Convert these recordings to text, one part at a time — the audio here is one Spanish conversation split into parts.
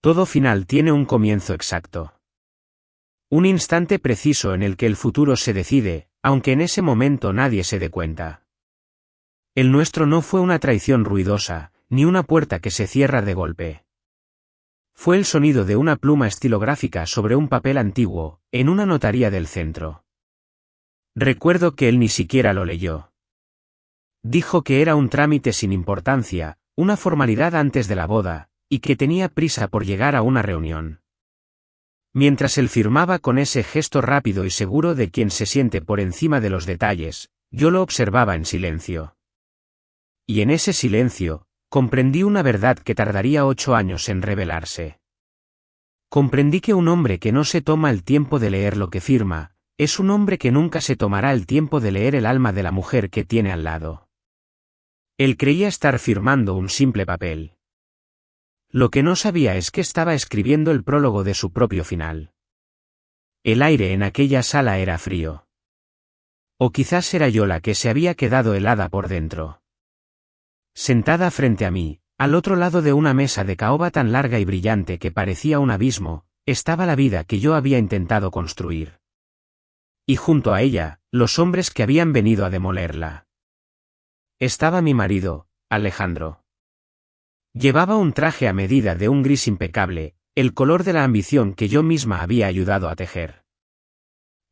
Todo final tiene un comienzo exacto. Un instante preciso en el que el futuro se decide, aunque en ese momento nadie se dé cuenta. El nuestro no fue una traición ruidosa, ni una puerta que se cierra de golpe. Fue el sonido de una pluma estilográfica sobre un papel antiguo, en una notaría del centro. Recuerdo que él ni siquiera lo leyó. Dijo que era un trámite sin importancia, una formalidad antes de la boda, y que tenía prisa por llegar a una reunión. Mientras él firmaba con ese gesto rápido y seguro de quien se siente por encima de los detalles, yo lo observaba en silencio. Y en ese silencio, comprendí una verdad que tardaría 8 años en revelarse. Comprendí que un hombre que no se toma el tiempo de leer lo que firma, es un hombre que nunca se tomará el tiempo de leer el alma de la mujer que tiene al lado. Él creía estar firmando un simple papel. Lo que no sabía es que estaba escribiendo el prólogo de su propio final. El aire en aquella sala era frío. O quizás era yo la que se había quedado helada por dentro. Sentada frente a mí, al otro lado de una mesa de caoba tan larga y brillante que parecía un abismo, estaba la vida que yo había intentado construir. Y junto a ella, los hombres que habían venido a demolerla. Estaba mi marido, Alejandro. Llevaba un traje a medida de un gris impecable, el color de la ambición que yo misma había ayudado a tejer.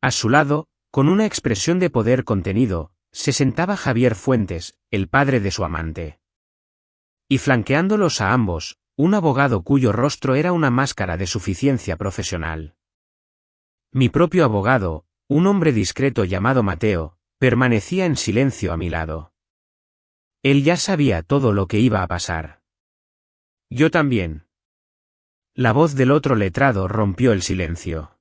A su lado, con una expresión de poder contenido, se sentaba Javier Fuentes, el padre de su amante. Y flanqueándolos a ambos, un abogado cuyo rostro era una máscara de suficiencia profesional. Mi propio abogado, un hombre discreto llamado Mateo, permanecía en silencio a mi lado. Él ya sabía todo lo que iba a pasar. Yo también. La voz del otro letrado rompió el silencio.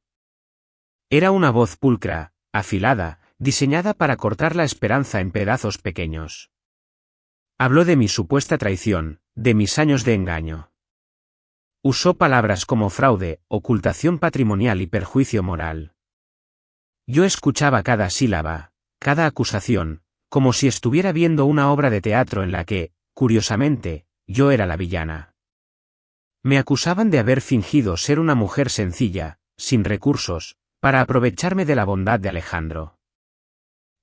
Era una voz pulcra, afilada, diseñada para cortar la esperanza en pedazos pequeños. Habló de mi supuesta traición, de mis años de engaño. Usó palabras como fraude, ocultación patrimonial y perjuicio moral. Yo escuchaba cada sílaba, cada acusación, como si estuviera viendo una obra de teatro en la que, curiosamente, yo era la villana. Me acusaban de haber fingido ser una mujer sencilla, sin recursos, para aprovecharme de la bondad de Alejandro.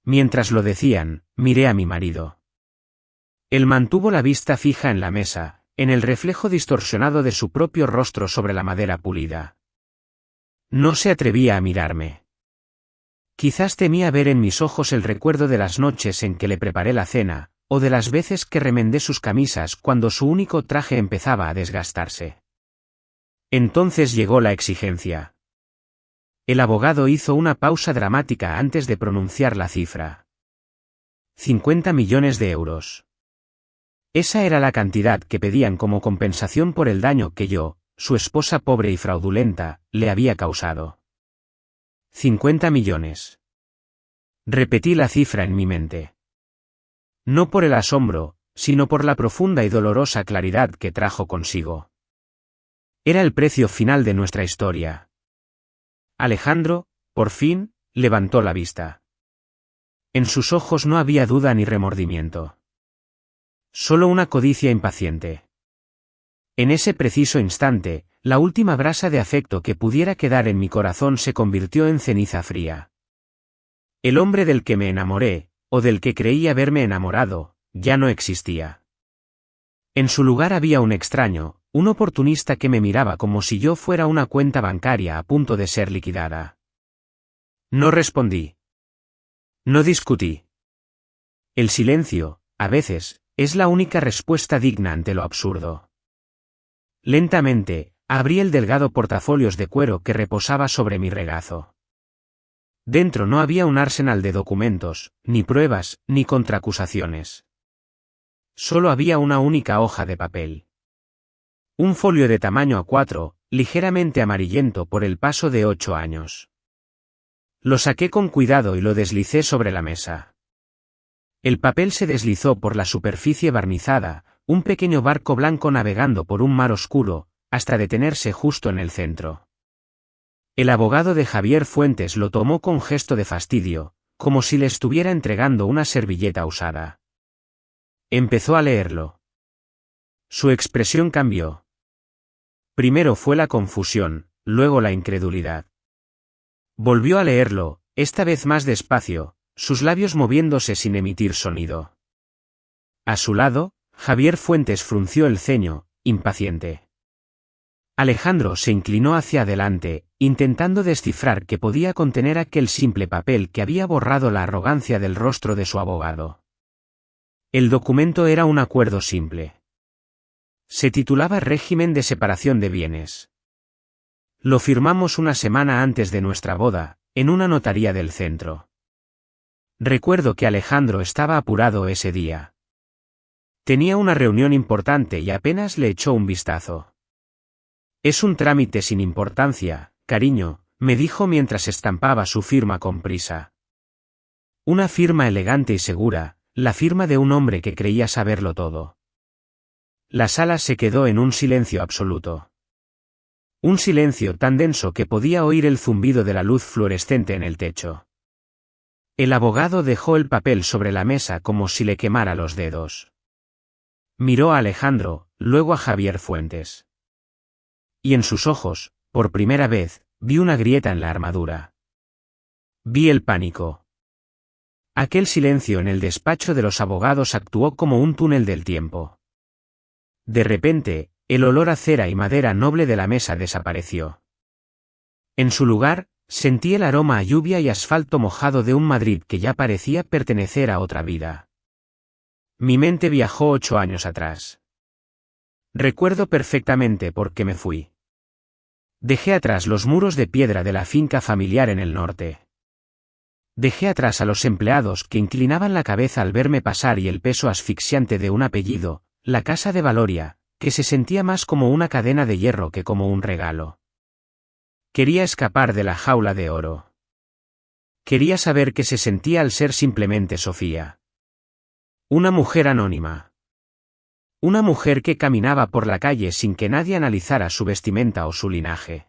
Mientras lo decían, miré a mi marido. Él mantuvo la vista fija en la mesa, en el reflejo distorsionado de su propio rostro sobre la madera pulida. No se atrevía a mirarme. Quizás temía ver en mis ojos el recuerdo de las noches en que le preparé la cena, o de las veces que remendé sus camisas cuando su único traje empezaba a desgastarse. Entonces llegó la exigencia. El abogado hizo una pausa dramática antes de pronunciar la cifra. 50 millones de euros. Esa era la cantidad que pedían como compensación por el daño que yo, su esposa pobre y fraudulenta, le había causado. 50 millones. Repetí la cifra en mi mente. No por el asombro, sino por la profunda y dolorosa claridad que trajo consigo. Era el precio final de nuestra historia. Alejandro, por fin, levantó la vista. En sus ojos no había duda ni remordimiento. Solo una codicia impaciente. En ese preciso instante, la última brasa de afecto que pudiera quedar en mi corazón se convirtió en ceniza fría. El hombre del que me enamoré, o del que creí haberme enamorado, ya no existía. En su lugar había un extraño, un oportunista que me miraba como si yo fuera una cuenta bancaria a punto de ser liquidada. No respondí. No discutí. El silencio, a veces, es la única respuesta digna ante lo absurdo. Lentamente, abrí el delgado portafolios de cuero que reposaba sobre mi regazo. Dentro no había un arsenal de documentos, ni pruebas, ni contraacusaciones. Solo había una única hoja de papel. Un folio de tamaño A4, ligeramente amarillento por el paso de 8 años. Lo saqué con cuidado y lo deslicé sobre la mesa. El papel se deslizó por la superficie barnizada, un pequeño barco blanco navegando por un mar oscuro, hasta detenerse justo en el centro. El abogado de Javier Fuentes lo tomó con gesto de fastidio, como si le estuviera entregando una servilleta usada. Empezó a leerlo. Su expresión cambió. Primero fue la confusión, luego la incredulidad. Volvió a leerlo, esta vez más despacio, sus labios moviéndose sin emitir sonido. A su lado, Javier Fuentes frunció el ceño, impaciente. Alejandro se inclinó hacia adelante, intentando descifrar qué podía contener aquel simple papel que había borrado la arrogancia del rostro de su abogado. El documento era un acuerdo simple. Se titulaba Régimen de Separación de Bienes. Lo firmamos una semana antes de nuestra boda, en una notaría del centro. Recuerdo que Alejandro estaba apurado ese día. Tenía una reunión importante y apenas le echó un vistazo. Es un trámite sin importancia, cariño, me dijo mientras estampaba su firma con prisa. Una firma elegante y segura, la firma de un hombre que creía saberlo todo. La sala se quedó en un silencio absoluto. Un silencio tan denso que podía oír el zumbido de la luz fluorescente en el techo. El abogado dejó el papel sobre la mesa como si le quemara los dedos. Miró a Alejandro, luego a Javier Fuentes. Y en sus ojos, por primera vez, vi una grieta en la armadura. Vi el pánico. Aquel silencio en el despacho de los abogados actuó como un túnel del tiempo. De repente, el olor a cera y madera noble de la mesa desapareció. En su lugar, sentí el aroma a lluvia y asfalto mojado de un Madrid que ya parecía pertenecer a otra vida. Mi mente viajó 8 años atrás. Recuerdo perfectamente por qué me fui. Dejé atrás los muros de piedra de la finca familiar en el norte. Dejé atrás a los empleados que inclinaban la cabeza al verme pasar y el peso asfixiante de un apellido, la casa de Valoria, que se sentía más como una cadena de hierro que como un regalo. Quería escapar de la jaula de oro. Quería saber qué se sentía al ser simplemente Sofía. Una mujer anónima. Una mujer que caminaba por la calle sin que nadie analizara su vestimenta o su linaje.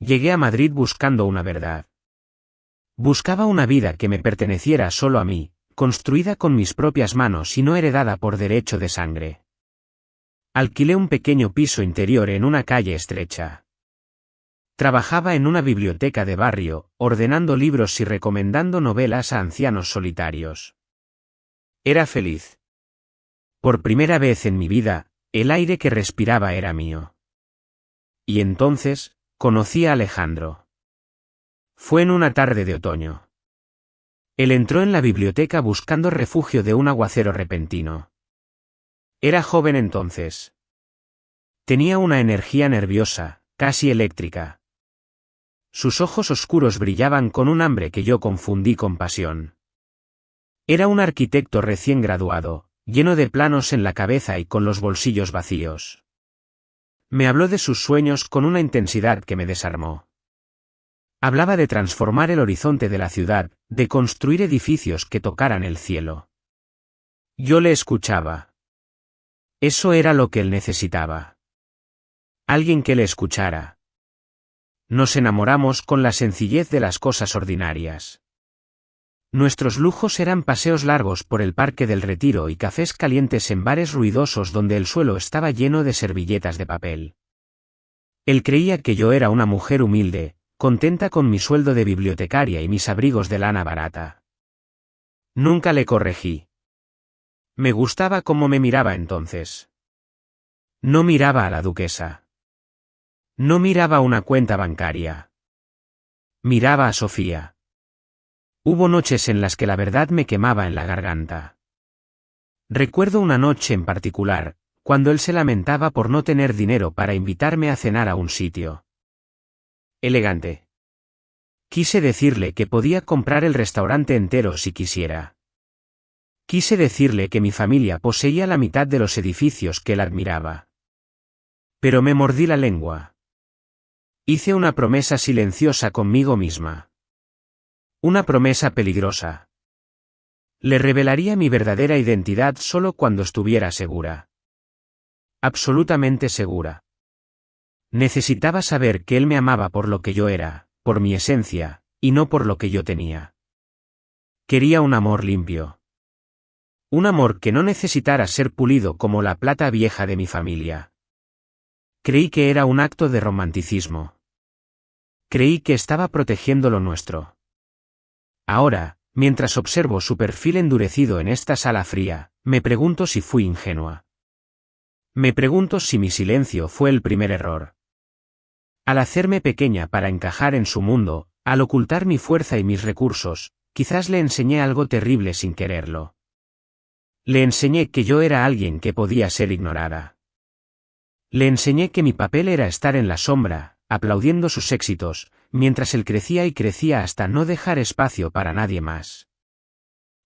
Llegué a Madrid buscando una verdad. Buscaba una vida que me perteneciera solo a mí, construida con mis propias manos y no heredada por derecho de sangre. Alquilé un pequeño piso interior en una calle estrecha. Trabajaba en una biblioteca de barrio, ordenando libros y recomendando novelas a ancianos solitarios. Era feliz. Por primera vez en mi vida, el aire que respiraba era mío. Y entonces, conocí a Alejandro. Fue en una tarde de otoño. Él entró en la biblioteca buscando refugio de un aguacero repentino. Era joven entonces. Tenía una energía nerviosa, casi eléctrica. Sus ojos oscuros brillaban con un hambre que yo confundí con pasión. Era un arquitecto recién graduado, lleno de planos en la cabeza y con los bolsillos vacíos. Me habló de sus sueños con una intensidad que me desarmó. Hablaba de transformar el horizonte de la ciudad, de construir edificios que tocaran el cielo. Yo le escuchaba. Eso era lo que él necesitaba. Alguien que le escuchara. Nos enamoramos con la sencillez de las cosas ordinarias. Nuestros lujos eran paseos largos por el Parque del Retiro y cafés calientes en bares ruidosos donde el suelo estaba lleno de servilletas de papel. Él creía que yo era una mujer humilde, contenta con mi sueldo de bibliotecaria y mis abrigos de lana barata. Nunca le corregí. Me gustaba cómo me miraba entonces. No miraba a la duquesa. No miraba una cuenta bancaria. Miraba a Sofía. Hubo noches en las que la verdad me quemaba en la garganta. Recuerdo una noche en particular, cuando él se lamentaba por no tener dinero para invitarme a cenar a un sitio elegante. Quise decirle que podía comprar el restaurante entero si quisiera. Quise decirle que mi familia poseía la mitad de los edificios que él admiraba. Pero me mordí la lengua. Hice una promesa silenciosa conmigo misma. Una promesa peligrosa. Le revelaría mi verdadera identidad solo cuando estuviera segura. Absolutamente segura. Necesitaba saber que él me amaba por lo que yo era, por mi esencia, y no por lo que yo tenía. Quería un amor limpio. Un amor que no necesitara ser pulido como la plata vieja de mi familia. Creí que era un acto de romanticismo. Creí que estaba protegiendo lo nuestro. Ahora, mientras observo su perfil endurecido en esta sala fría, me pregunto si fui ingenua. Me pregunto si mi silencio fue el primer error. Al hacerme pequeña para encajar en su mundo, al ocultar mi fuerza y mis recursos, quizás le enseñé algo terrible sin quererlo. Le enseñé que yo era alguien que podía ser ignorada. Le enseñé que mi papel era estar en la sombra, aplaudiendo sus éxitos, mientras él crecía y crecía hasta no dejar espacio para nadie más.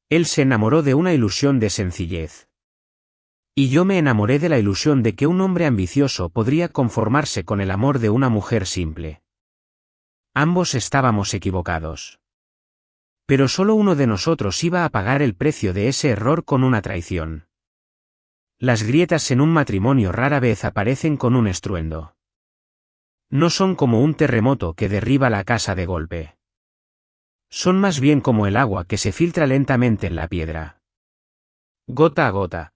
Él se enamoró de una ilusión de sencillez. Y yo me enamoré de la ilusión de que un hombre ambicioso podría conformarse con el amor de una mujer simple. Ambos estábamos equivocados. Pero solo uno de nosotros iba a pagar el precio de ese error con una traición. Las grietas en un matrimonio rara vez aparecen con un estruendo. No son como un terremoto que derriba la casa de golpe. Son más bien como el agua que se filtra lentamente en la piedra. Gota a gota.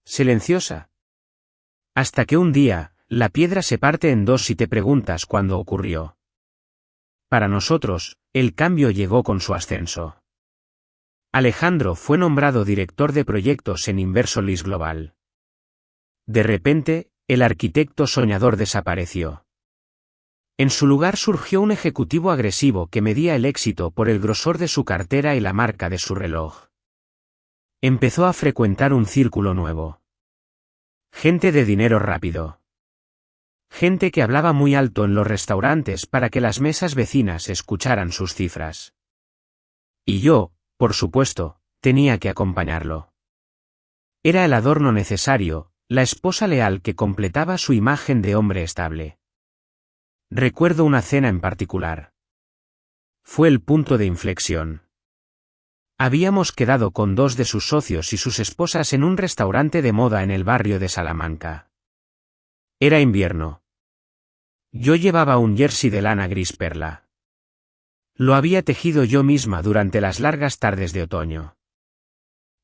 Silenciosa. Hasta que un día, la piedra se parte en dos y te preguntas cuándo ocurrió. Para nosotros, el cambio llegó con su ascenso. Alejandro fue nombrado director de proyectos en Inversolis Global. De repente, el arquitecto soñador desapareció. En su lugar surgió un ejecutivo agresivo que medía el éxito por el grosor de su cartera y la marca de su reloj. Empezó a frecuentar un círculo nuevo. Gente de dinero rápido. Gente que hablaba muy alto en los restaurantes para que las mesas vecinas escucharan sus cifras. Y yo, por supuesto, tenía que acompañarlo. Era el adorno necesario, la esposa leal que completaba su imagen de hombre estable. Recuerdo una cena en particular. Fue el punto de inflexión. Habíamos quedado con dos de sus socios y sus esposas en un restaurante de moda en el barrio de Salamanca. Era invierno. Yo llevaba un jersey de lana gris perla. Lo había tejido yo misma durante las largas tardes de otoño.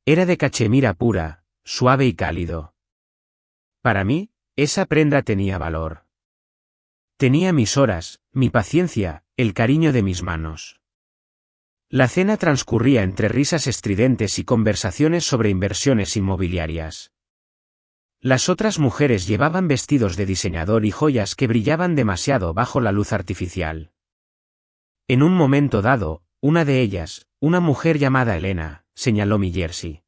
Era de cachemira pura, suave y cálido. Para mí, esa prenda tenía valor. Tenía mis horas, mi paciencia, el cariño de mis manos. La cena transcurría entre risas estridentes y conversaciones sobre inversiones inmobiliarias. Las otras mujeres llevaban vestidos de diseñador y joyas que brillaban demasiado bajo la luz artificial. En un momento dado, una de ellas, una mujer llamada Elena, señaló mi jersey.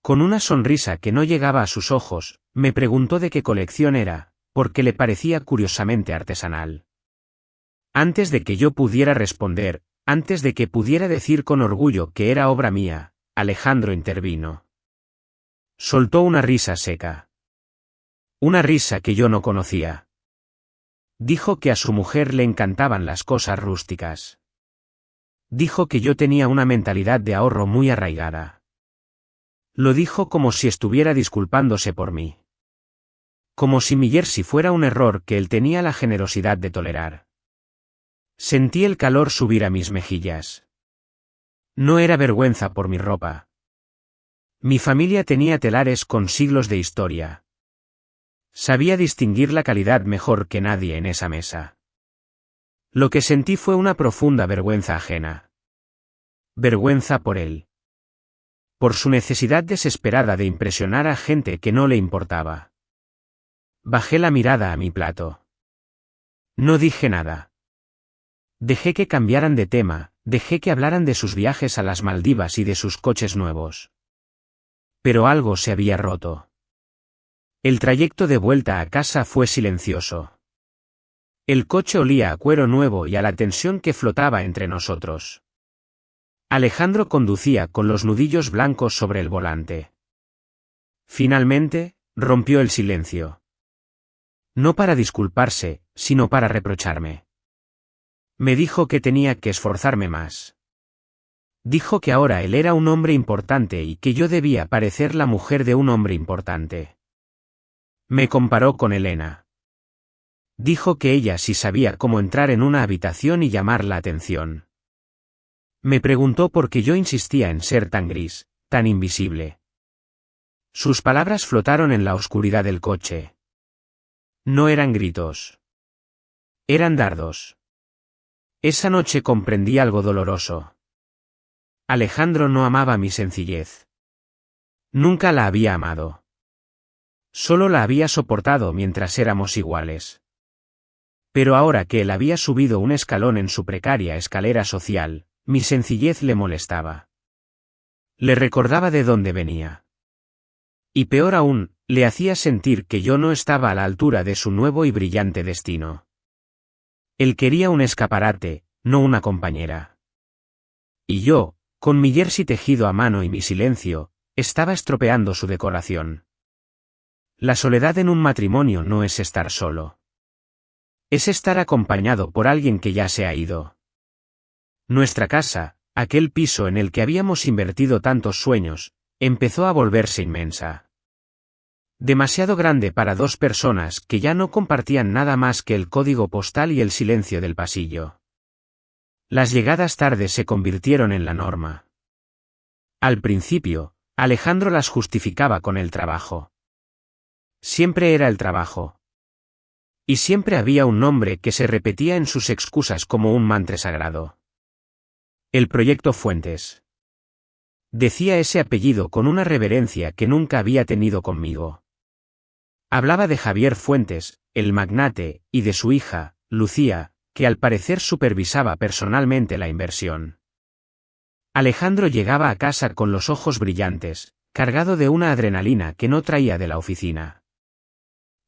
Con una sonrisa que no llegaba a sus ojos, me preguntó de qué colección era, porque le parecía curiosamente artesanal. Antes de que yo pudiera responder, antes de que pudiera decir con orgullo que era obra mía, Alejandro intervino. Soltó una risa seca. Una risa que yo no conocía. Dijo que a su mujer le encantaban las cosas rústicas. Dijo que yo tenía una mentalidad de ahorro muy arraigada. Lo dijo como si estuviera disculpándose por mí. Como si mi jersey fuera un error que él tenía la generosidad de tolerar. Sentí el calor subir a mis mejillas. No era vergüenza por mi ropa. Mi familia tenía telares con siglos de historia. Sabía distinguir la calidad mejor que nadie en esa mesa. Lo que sentí fue una profunda vergüenza ajena. Vergüenza por él. Por su necesidad desesperada de impresionar a gente que no le importaba. Bajé la mirada a mi plato. No dije nada. Dejé que cambiaran de tema, dejé que hablaran de sus viajes a las Maldivas y de sus coches nuevos. Pero algo se había roto. El trayecto de vuelta a casa fue silencioso. El coche olía a cuero nuevo y a la tensión que flotaba entre nosotros. Alejandro conducía con los nudillos blancos sobre el volante. Finalmente, rompió el silencio. No para disculparse, sino para reprocharme. Me dijo que tenía que esforzarme más. Dijo que ahora él era un hombre importante y que yo debía parecer la mujer de un hombre importante. Me comparó con Elena. Dijo que ella sí sabía cómo entrar en una habitación y llamar la atención. Me preguntó por qué yo insistía en ser tan gris, tan invisible. Sus palabras flotaron en la oscuridad del coche. No eran gritos. Eran dardos. Esa noche comprendí algo doloroso. Alejandro no amaba mi sencillez. Nunca la había amado. Solo la había soportado mientras éramos iguales. Pero ahora que él había subido un escalón en su precaria escalera social, mi sencillez le molestaba. Le recordaba de dónde venía. Y peor aún, le hacía sentir que yo no estaba a la altura de su nuevo y brillante destino. Él quería un escaparate, no una compañera. Y yo, con mi jersey tejido a mano y mi silencio, estaba estropeando su decoración. La soledad en un matrimonio no es estar solo. Es estar acompañado por alguien que ya se ha ido. Nuestra casa, aquel piso en el que habíamos invertido tantos sueños, empezó a volverse inmensa. Demasiado grande para dos personas que ya no compartían nada más que el código postal y el silencio del pasillo. Las llegadas tardes se convirtieron en la norma. Al principio, Alejandro las justificaba con el trabajo. Siempre era el trabajo. Y siempre había un nombre que se repetía en sus excusas como un mantra sagrado. El proyecto Fuentes. Decía ese apellido con una reverencia que nunca había tenido conmigo. Hablaba de Javier Fuentes, el magnate, y de su hija, Lucía, que al parecer supervisaba personalmente la inversión. Alejandro llegaba a casa con los ojos brillantes, cargado de una adrenalina que no traía de la oficina.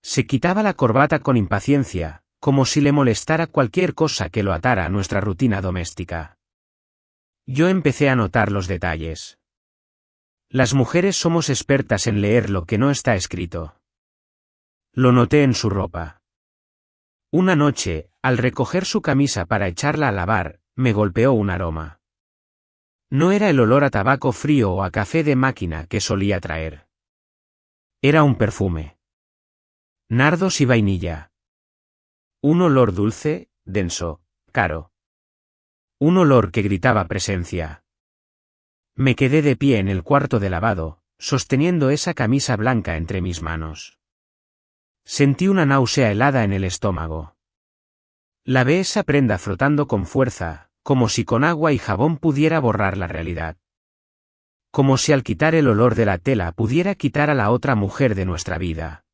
Se quitaba la corbata con impaciencia, como si le molestara cualquier cosa que lo atara a nuestra rutina doméstica. Yo empecé a notar los detalles. Las mujeres somos expertas en leer lo que no está escrito. Lo noté en su ropa. Una noche, al recoger su camisa para echarla a lavar, me golpeó un aroma. No era el olor a tabaco frío o a café de máquina que solía traer. Era un perfume. Nardos y vainilla. Un olor dulce, denso, caro. Un olor que gritaba presencia. Me quedé de pie en el cuarto de lavado, sosteniendo esa camisa blanca entre mis manos. Sentí una náusea helada en el estómago. Lavé esa prenda frotando con fuerza, como si con agua y jabón pudiera borrar la realidad. Como si al quitar el olor de la tela pudiera quitar a la otra mujer de nuestra vida.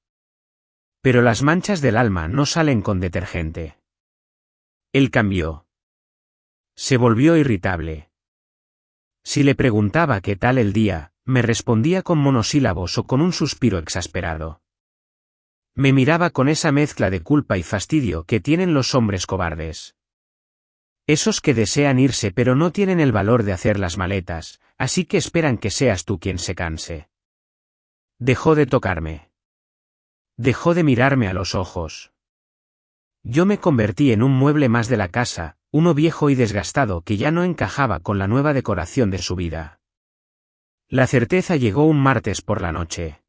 Pero las manchas del alma no salen con detergente. Él cambió. Se volvió irritable. Si le preguntaba qué tal el día, me respondía con monosílabos o con un suspiro exasperado. Me miraba con esa mezcla de culpa y fastidio que tienen los hombres cobardes. Esos que desean irse pero no tienen el valor de hacer las maletas, así que esperan que seas tú quien se canse. Dejó de tocarme. Dejó de mirarme a los ojos. Yo me convertí en un mueble más de la casa, uno viejo y desgastado que ya no encajaba con la nueva decoración de su vida. La certeza llegó un martes por la noche.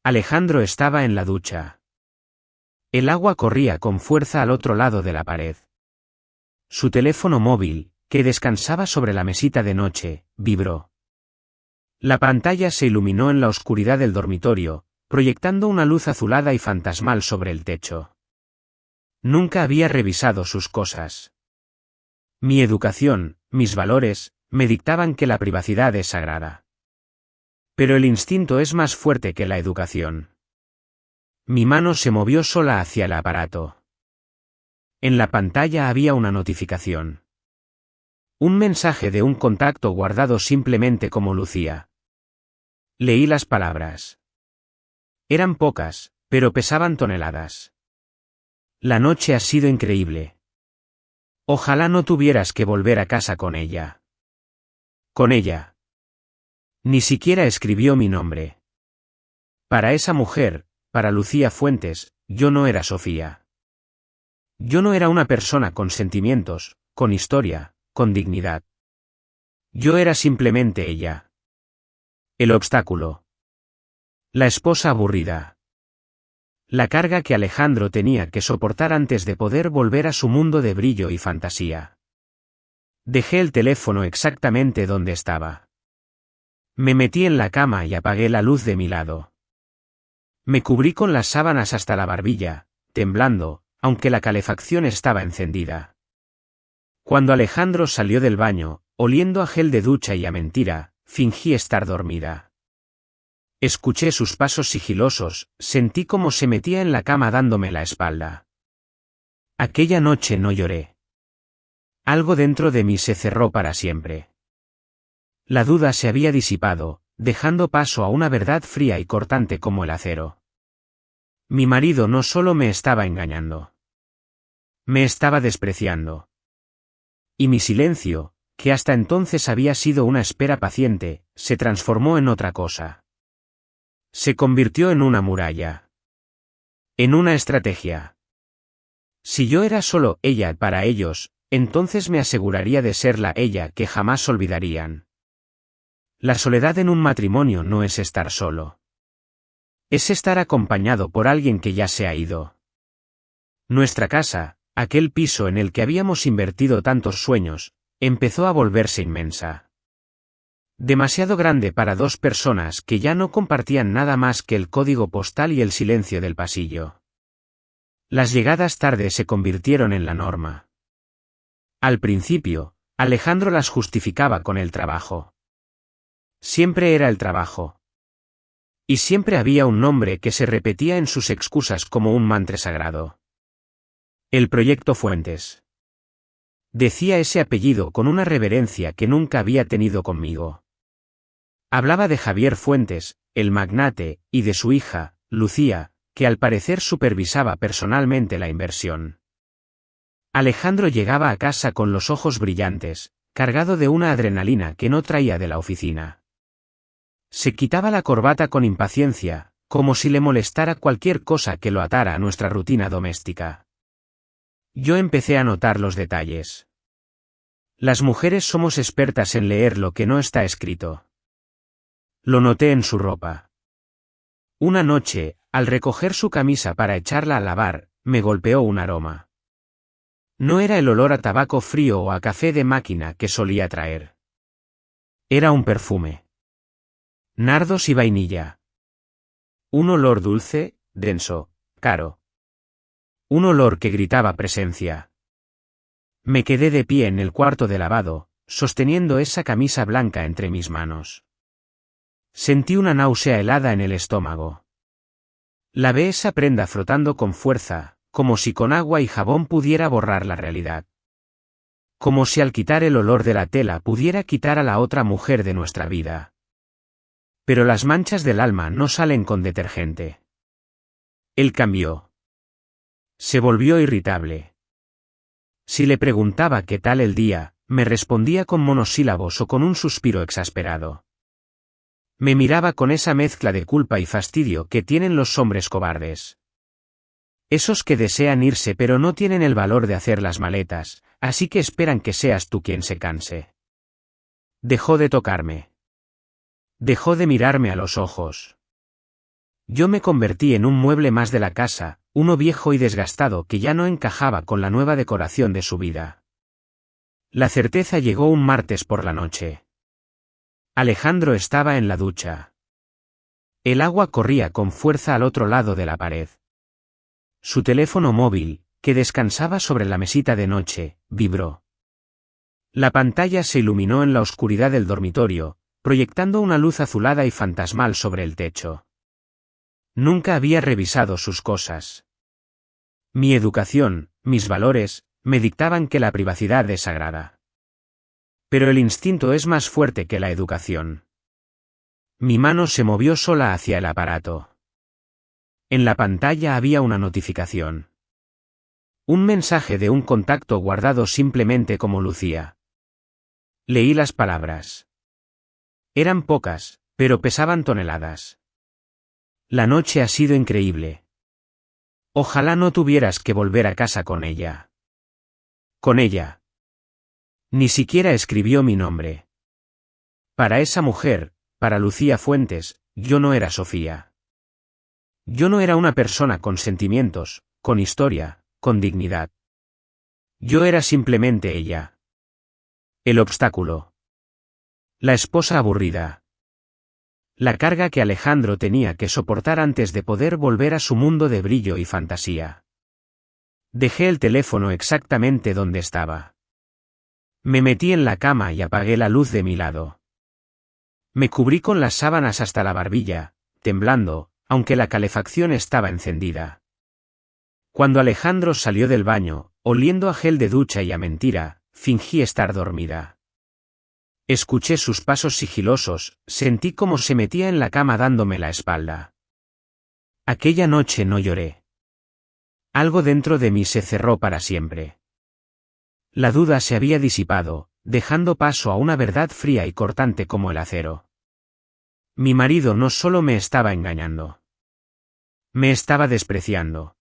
Alejandro estaba en la ducha. El agua corría con fuerza al otro lado de la pared. Su teléfono móvil, que descansaba sobre la mesita de noche, vibró. La pantalla se iluminó en la oscuridad del dormitorio, proyectando una luz azulada y fantasmal sobre el techo. Nunca había revisado sus cosas. Mi educación, mis valores, me dictaban que la privacidad es sagrada. Pero el instinto es más fuerte que la educación. Mi mano se movió sola hacia el aparato. En la pantalla había una notificación. Un mensaje de un contacto guardado simplemente como Lucía. Leí las palabras. Eran pocas, pero pesaban toneladas. La noche ha sido increíble. Ojalá no tuvieras que volver a casa con ella. Con ella. Ni siquiera escribió mi nombre. Para esa mujer, para Lucía Fuentes, yo no era Sofía. Yo no era una persona con sentimientos, con historia, con dignidad. Yo era simplemente ella. El obstáculo. La esposa aburrida. La carga que Alejandro tenía que soportar antes de poder volver a su mundo de brillo y fantasía. Dejé el teléfono exactamente donde estaba. Me metí en la cama y apagué la luz de mi lado. Me cubrí con las sábanas hasta la barbilla, temblando, aunque la calefacción estaba encendida. Cuando Alejandro salió del baño, oliendo a gel de ducha y a mentira, fingí estar dormida. Escuché sus pasos sigilosos, sentí cómo se metía en la cama dándome la espalda. Aquella noche no lloré. Algo dentro de mí se cerró para siempre. La duda se había disipado, dejando paso a una verdad fría y cortante como el acero. Mi marido no solo me estaba engañando. Me estaba despreciando. Y mi silencio, que hasta entonces había sido una espera paciente, se transformó en otra cosa. Se convirtió en una muralla. En una estrategia. Si yo era solo ella para ellos, entonces me aseguraría de ser la ella que jamás olvidarían. La soledad en un matrimonio no es estar solo. Es estar acompañado por alguien que ya se ha ido. Nuestra casa, aquel piso en el que habíamos invertido tantos sueños, empezó a volverse inmensa. Demasiado grande para dos personas que ya no compartían nada más que el código postal y el silencio del pasillo. Las llegadas tarde se convirtieron en la norma. Al principio, Alejandro las justificaba con el trabajo. Siempre era el trabajo. Y siempre había un nombre que se repetía en sus excusas como un mantra sagrado. El proyecto Fuentes. Decía ese apellido con una reverencia que nunca había tenido conmigo. Hablaba de Javier Fuentes, el magnate, y de su hija, Lucía, que al parecer supervisaba personalmente la inversión. Alejandro llegaba a casa con los ojos brillantes, cargado de una adrenalina que no traía de la oficina. Se quitaba la corbata con impaciencia, como si le molestara cualquier cosa que lo atara a nuestra rutina doméstica. Yo empecé a notar los detalles. Las mujeres somos expertas en leer lo que no está escrito. Lo noté en su ropa. Una noche, al recoger su camisa para echarla a lavar, me golpeó un aroma. No era el olor a tabaco frío o a café de máquina que solía traer. Era un perfume. Nardos y vainilla. Un olor dulce, denso, caro. Un olor que gritaba presencia. Me quedé de pie en el cuarto de lavado, sosteniendo esa camisa blanca entre mis manos. Sentí una náusea helada en el estómago. Lavé esa prenda frotando con fuerza, como si con agua y jabón pudiera borrar la realidad. Como si al quitar el olor de la tela pudiera quitar a la otra mujer de nuestra vida. Pero las manchas del alma no salen con detergente. Él cambió. Se volvió irritable. Si le preguntaba qué tal el día, me respondía con monosílabos o con un suspiro exasperado. Me miraba con esa mezcla de culpa y fastidio que tienen los hombres cobardes. Esos que desean irse pero no tienen el valor de hacer las maletas, así que esperan que seas tú quien se canse. Dejó de tocarme. Dejó de mirarme a los ojos. Yo me convertí en un mueble más de la casa, uno viejo y desgastado que ya no encajaba con la nueva decoración de su vida. La certeza llegó un martes por la noche. Alejandro estaba en la ducha. El agua corría con fuerza al otro lado de la pared. Su teléfono móvil, que descansaba sobre la mesita de noche, vibró. La pantalla se iluminó en la oscuridad del dormitorio, proyectando una luz azulada y fantasmal sobre el techo. Nunca había revisado sus cosas. Mi educación, mis valores, me dictaban que la privacidad es sagrada. Pero el instinto es más fuerte que la educación. Mi mano se movió sola hacia el aparato. En la pantalla había una notificación. Un mensaje de un contacto guardado simplemente como Lucía. Leí las palabras. Eran pocas, pero pesaban toneladas. La noche ha sido increíble. Ojalá no tuvieras que volver a casa con ella. Con ella. Ni siquiera escribió mi nombre. Para esa mujer, para Lucía Fuentes, yo no era Sofía. Yo no era una persona con sentimientos, con historia, con dignidad. Yo era simplemente ella. El obstáculo. La esposa aburrida. La carga que Alejandro tenía que soportar antes de poder volver a su mundo de brillo y fantasía. Dejé el teléfono exactamente donde estaba. Me metí en la cama y apagué la luz de mi lado. Me cubrí con las sábanas hasta la barbilla, temblando, aunque la calefacción estaba encendida. Cuando Alejandro salió del baño, oliendo a gel de ducha y a mentira, fingí estar dormida. Escuché sus pasos sigilosos, sentí cómo se metía en la cama dándome la espalda. Aquella noche no lloré. Algo dentro de mí se cerró para siempre. La duda se había disipado, dejando paso a una verdad fría y cortante como el acero. Mi marido no solo me estaba engañando. Me estaba despreciando.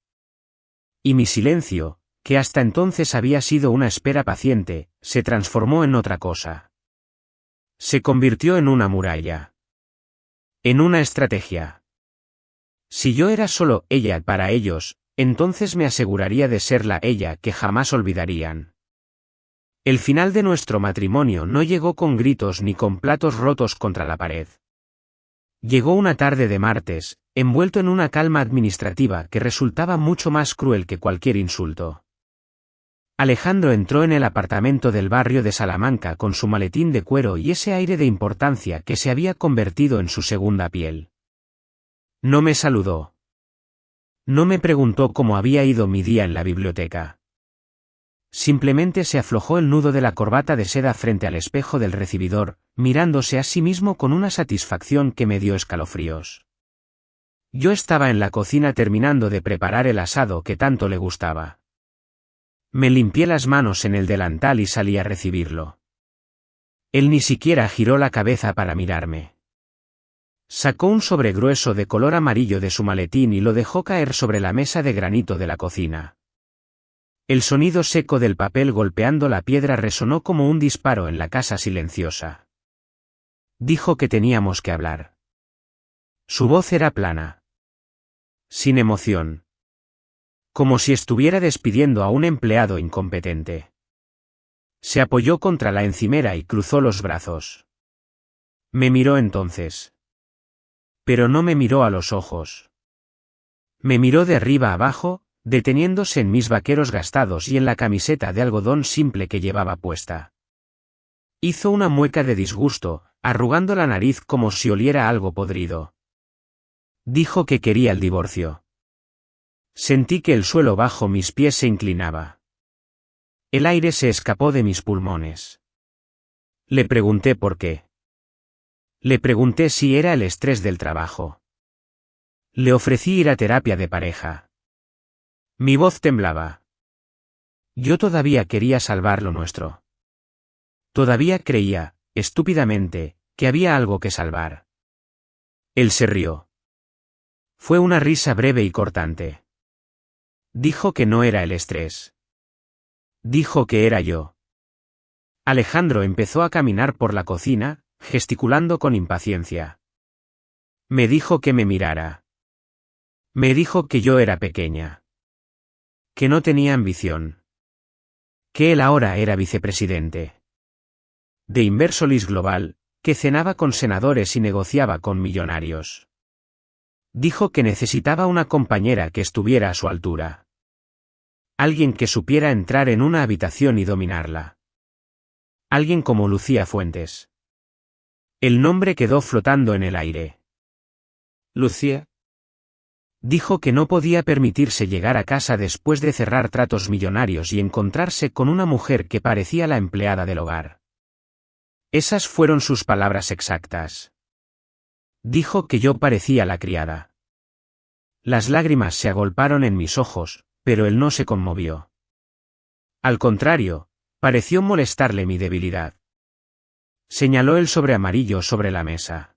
Y mi silencio, que hasta entonces había sido una espera paciente, se transformó en otra cosa. Se convirtió en una muralla. En una estrategia. Si yo era solo ella para ellos, entonces me aseguraría de ser la ella que jamás olvidarían. El final de nuestro matrimonio no llegó con gritos ni con platos rotos contra la pared. Llegó una tarde de martes, envuelto en una calma administrativa que resultaba mucho más cruel que cualquier insulto. Alejandro entró en el apartamento del barrio de Salamanca con su maletín de cuero y ese aire de importancia que se había convertido en su segunda piel. No me saludó. No me preguntó cómo había ido mi día en la biblioteca. Simplemente se aflojó el nudo de la corbata de seda frente al espejo del recibidor, mirándose a sí mismo con una satisfacción que me dio escalofríos. Yo estaba en la cocina terminando de preparar el asado que tanto le gustaba. Me limpié las manos en el delantal y salí a recibirlo. Él ni siquiera giró la cabeza para mirarme. Sacó un sobre grueso de color amarillo de su maletín y lo dejó caer sobre la mesa de granito de la cocina. El sonido seco del papel golpeando la piedra resonó como un disparo en la casa silenciosa. Dijo que teníamos que hablar. Su voz era plana. Sin emoción. Como si estuviera despidiendo a un empleado incompetente. Se apoyó contra la encimera y cruzó los brazos. Me miró entonces. Pero no me miró a los ojos. Me miró de arriba abajo, deteniéndose en mis vaqueros gastados y en la camiseta de algodón simple que llevaba puesta. Hizo una mueca de disgusto, arrugando la nariz como si oliera algo podrido. Dijo que quería el divorcio. Sentí que el suelo bajo mis pies se inclinaba. El aire se escapó de mis pulmones. Le pregunté por qué. Le pregunté si era el estrés del trabajo. Le ofrecí ir a terapia de pareja. Mi voz temblaba. Yo todavía quería salvar lo nuestro. Todavía creía, estúpidamente, que había algo que salvar. Él se rió. Fue una risa breve y cortante. Dijo que no era el estrés. Dijo que era yo. Alejandro empezó a caminar por la cocina, gesticulando con impaciencia. Me dijo que me mirara. Me dijo que yo era pequeña. Que no tenía ambición. Que él ahora era vicepresidente. De Inversolis Global, que cenaba con senadores y negociaba con millonarios. Dijo que necesitaba una compañera que estuviera a su altura. Alguien que supiera entrar en una habitación y dominarla. Alguien como Lucía Fuentes. El nombre quedó flotando en el aire. ¿Lucía? Dijo que no podía permitirse llegar a casa después de cerrar tratos millonarios y encontrarse con una mujer que parecía la empleada del hogar. Esas fueron sus palabras exactas. Dijo que yo parecía la criada. Las lágrimas se agolparon en mis ojos, pero él no se conmovió. Al contrario, pareció molestarle mi debilidad. Señaló el sobre amarillo sobre la mesa.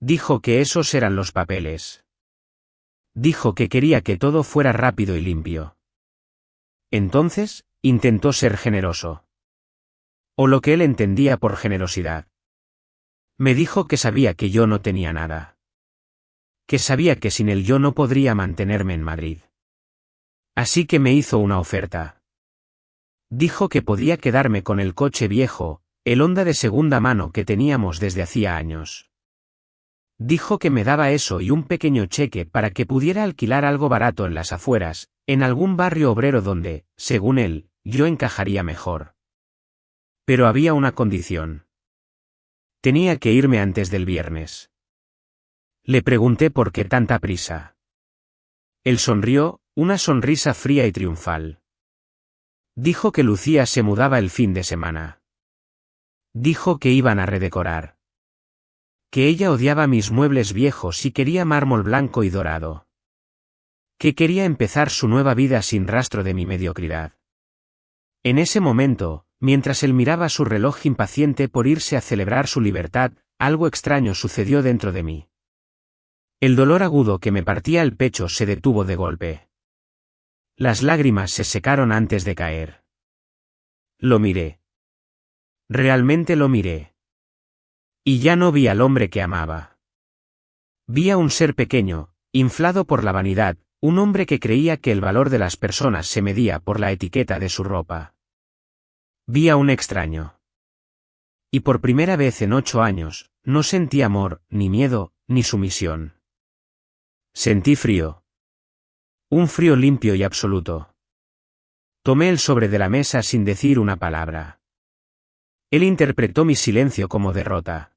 Dijo que esos eran los papeles. Dijo que quería que todo fuera rápido y limpio. Entonces, intentó ser generoso. O lo que él entendía por generosidad. Me dijo que sabía que yo no tenía nada. Que sabía que sin él yo no podría mantenerme en Madrid. Así que me hizo una oferta. Dijo que podía quedarme con el coche viejo, el Honda de segunda mano que teníamos desde hacía años. Dijo que me daba eso y un pequeño cheque para que pudiera alquilar algo barato en las afueras, en algún barrio obrero donde, según él, yo encajaría mejor. Pero había una condición. Tenía que irme antes del viernes. Le pregunté por qué tanta prisa. Él sonrió, una sonrisa fría y triunfal. Dijo que Lucía se mudaba el fin de semana. Dijo que iban a redecorar. Que ella odiaba mis muebles viejos y quería mármol blanco y dorado. Que quería empezar su nueva vida sin rastro de mi mediocridad. En ese momento, mientras él miraba su reloj impaciente por irse a celebrar su libertad, algo extraño sucedió dentro de mí. El dolor agudo que me partía el pecho se detuvo de golpe. Las lágrimas se secaron antes de caer. Lo miré. Realmente lo miré. Y ya no vi al hombre que amaba. Vi a un ser pequeño, inflado por la vanidad, un hombre que creía que el valor de las personas se medía por la etiqueta de su ropa. Vi a un extraño. Y por primera vez en 8 años, no sentí amor, ni miedo, ni sumisión. Sentí frío. Un frío limpio y absoluto. Tomé el sobre de la mesa sin decir una palabra. Él interpretó mi silencio como derrota.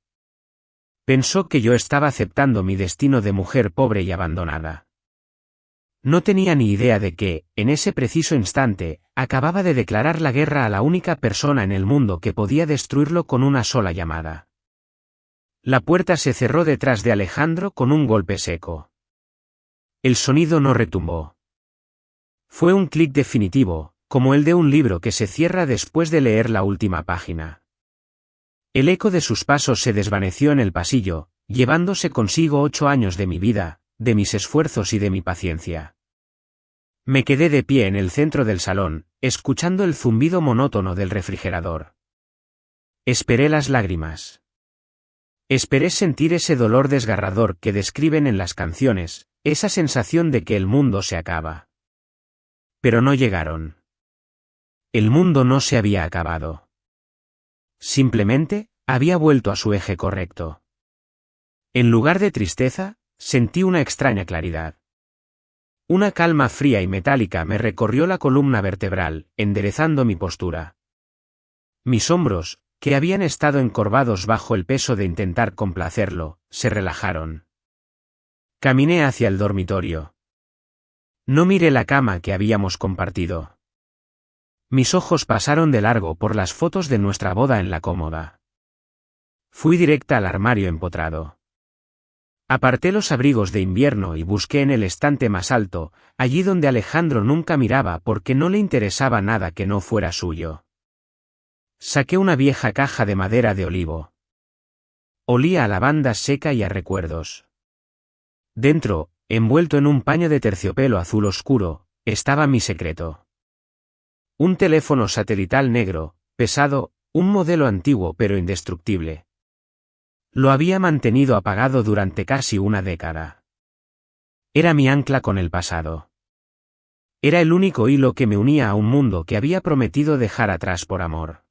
Pensó que yo estaba aceptando mi destino de mujer pobre y abandonada. No tenía ni idea de que, en ese preciso instante, acababa de declarar la guerra a la única persona en el mundo que podía destruirlo con una sola llamada. La puerta se cerró detrás de Alejandro con un golpe seco. El sonido no retumbó. Fue un clic definitivo, como el de un libro que se cierra después de leer la última página. El eco de sus pasos se desvaneció en el pasillo, llevándose consigo 8 años de mi vida, de mis esfuerzos y de mi paciencia. Me quedé de pie en el centro del salón, escuchando el zumbido monótono del refrigerador. Esperé las lágrimas. Esperé sentir ese dolor desgarrador que describen en las canciones, esa sensación de que el mundo se acaba. Pero no llegaron. El mundo no se había acabado. Simplemente, había vuelto a su eje correcto. En lugar de tristeza, sentí una extraña claridad. Una calma fría y metálica me recorrió la columna vertebral, enderezando mi postura. Mis hombros, que habían estado encorvados bajo el peso de intentar complacerlo, se relajaron. Caminé hacia el dormitorio. No miré la cama que habíamos compartido. Mis ojos pasaron de largo por las fotos de nuestra boda en la cómoda. Fui directa al armario empotrado. Aparté los abrigos de invierno y busqué en el estante más alto, allí donde Alejandro nunca miraba porque no le interesaba nada que no fuera suyo. Saqué una vieja caja de madera de olivo. Olía a lavanda seca y a recuerdos. Dentro, envuelto en un paño de terciopelo azul oscuro, estaba mi secreto. Un teléfono satelital negro, pesado, un modelo antiguo pero indestructible. Lo había mantenido apagado durante casi una década. Era mi ancla con el pasado. Era el único hilo que me unía a un mundo que había prometido dejar atrás por amor.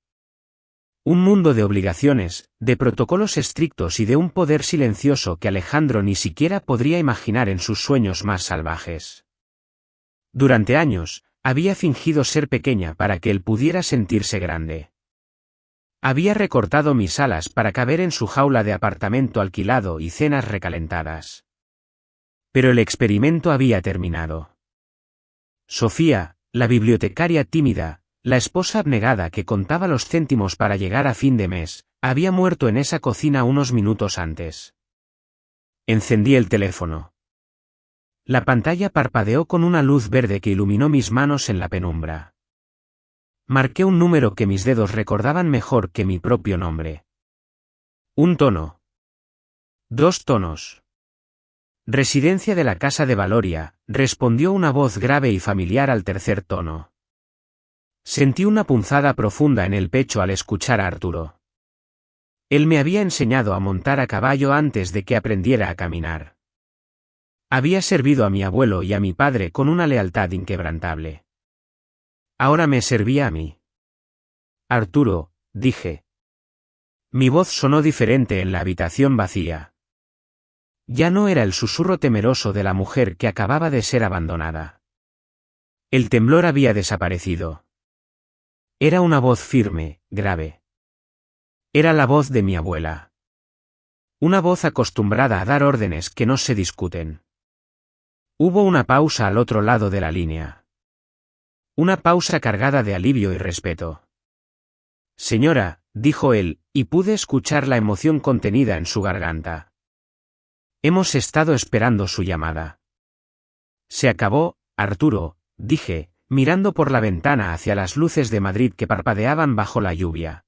Un mundo de obligaciones, de protocolos estrictos y de un poder silencioso que Alejandro ni siquiera podría imaginar en sus sueños más salvajes. Durante años, había fingido ser pequeña para que él pudiera sentirse grande. Había recortado mis alas para caber en su jaula de apartamento alquilado y cenas recalentadas. Pero el experimento había terminado. Sofía, la bibliotecaria tímida, la esposa abnegada que contaba los céntimos para llegar a fin de mes, había muerto en esa cocina unos minutos antes. Encendí el teléfono. La pantalla parpadeó con una luz verde que iluminó mis manos en la penumbra. Marqué un número que mis dedos recordaban mejor que mi propio nombre. Un tono. 2 tonos. Residencia de la Casa de Valoria, respondió una voz grave y familiar al tercer tono. Sentí una punzada profunda en el pecho al escuchar a Arturo. Él me había enseñado a montar a caballo antes de que aprendiera a caminar. Había servido a mi abuelo y a mi padre con una lealtad inquebrantable. Ahora me servía a mí. Arturo, dije. Mi voz sonó diferente en la habitación vacía. Ya no era el susurro temeroso de la mujer que acababa de ser abandonada. El temblor había desaparecido. Era una voz firme, grave. Era la voz de mi abuela. Una voz acostumbrada a dar órdenes que no se discuten. Hubo una pausa al otro lado de la línea. Una pausa cargada de alivio y respeto. Señora, dijo él, y pude escuchar la emoción contenida en su garganta. Hemos estado esperando su llamada. Se acabó, Arturo, dije, mirando por la ventana hacia las luces de Madrid que parpadeaban bajo la lluvia.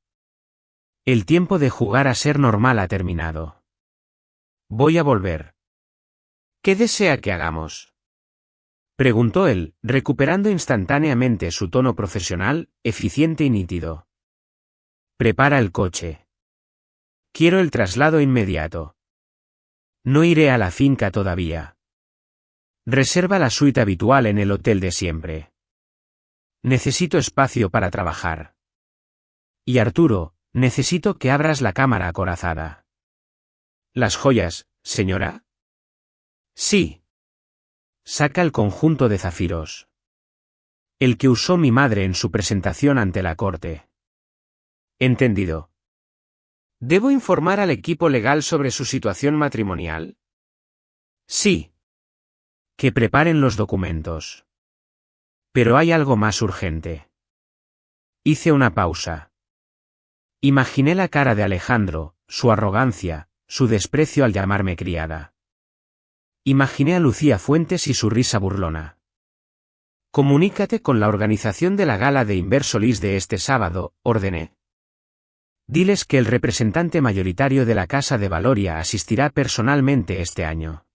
El tiempo de jugar a ser normal ha terminado. Voy a volver. ¿Qué desea que hagamos? Preguntó él, recuperando instantáneamente su tono profesional, eficiente y nítido. Prepara el coche. Quiero el traslado inmediato. No iré a la finca todavía. Reserva la suite habitual en el hotel de siempre. Necesito espacio para trabajar. Y Arturo, necesito que abras la cámara acorazada. ¿Las joyas, señora? Sí. Saca el conjunto de zafiros. El que usó mi madre en su presentación ante la corte. Entendido. ¿Debo informar al equipo legal sobre su situación matrimonial? Sí. Que preparen los documentos. Pero hay algo más urgente. Hice una pausa. Imaginé la cara de Alejandro, su arrogancia, su desprecio al llamarme criada. Imaginé a Lucía Fuentes y su risa burlona. Comunícate con la organización de la gala de Inversolis de este sábado, ordené. Diles que el representante mayoritario de la Casa de Valoria asistirá personalmente este año.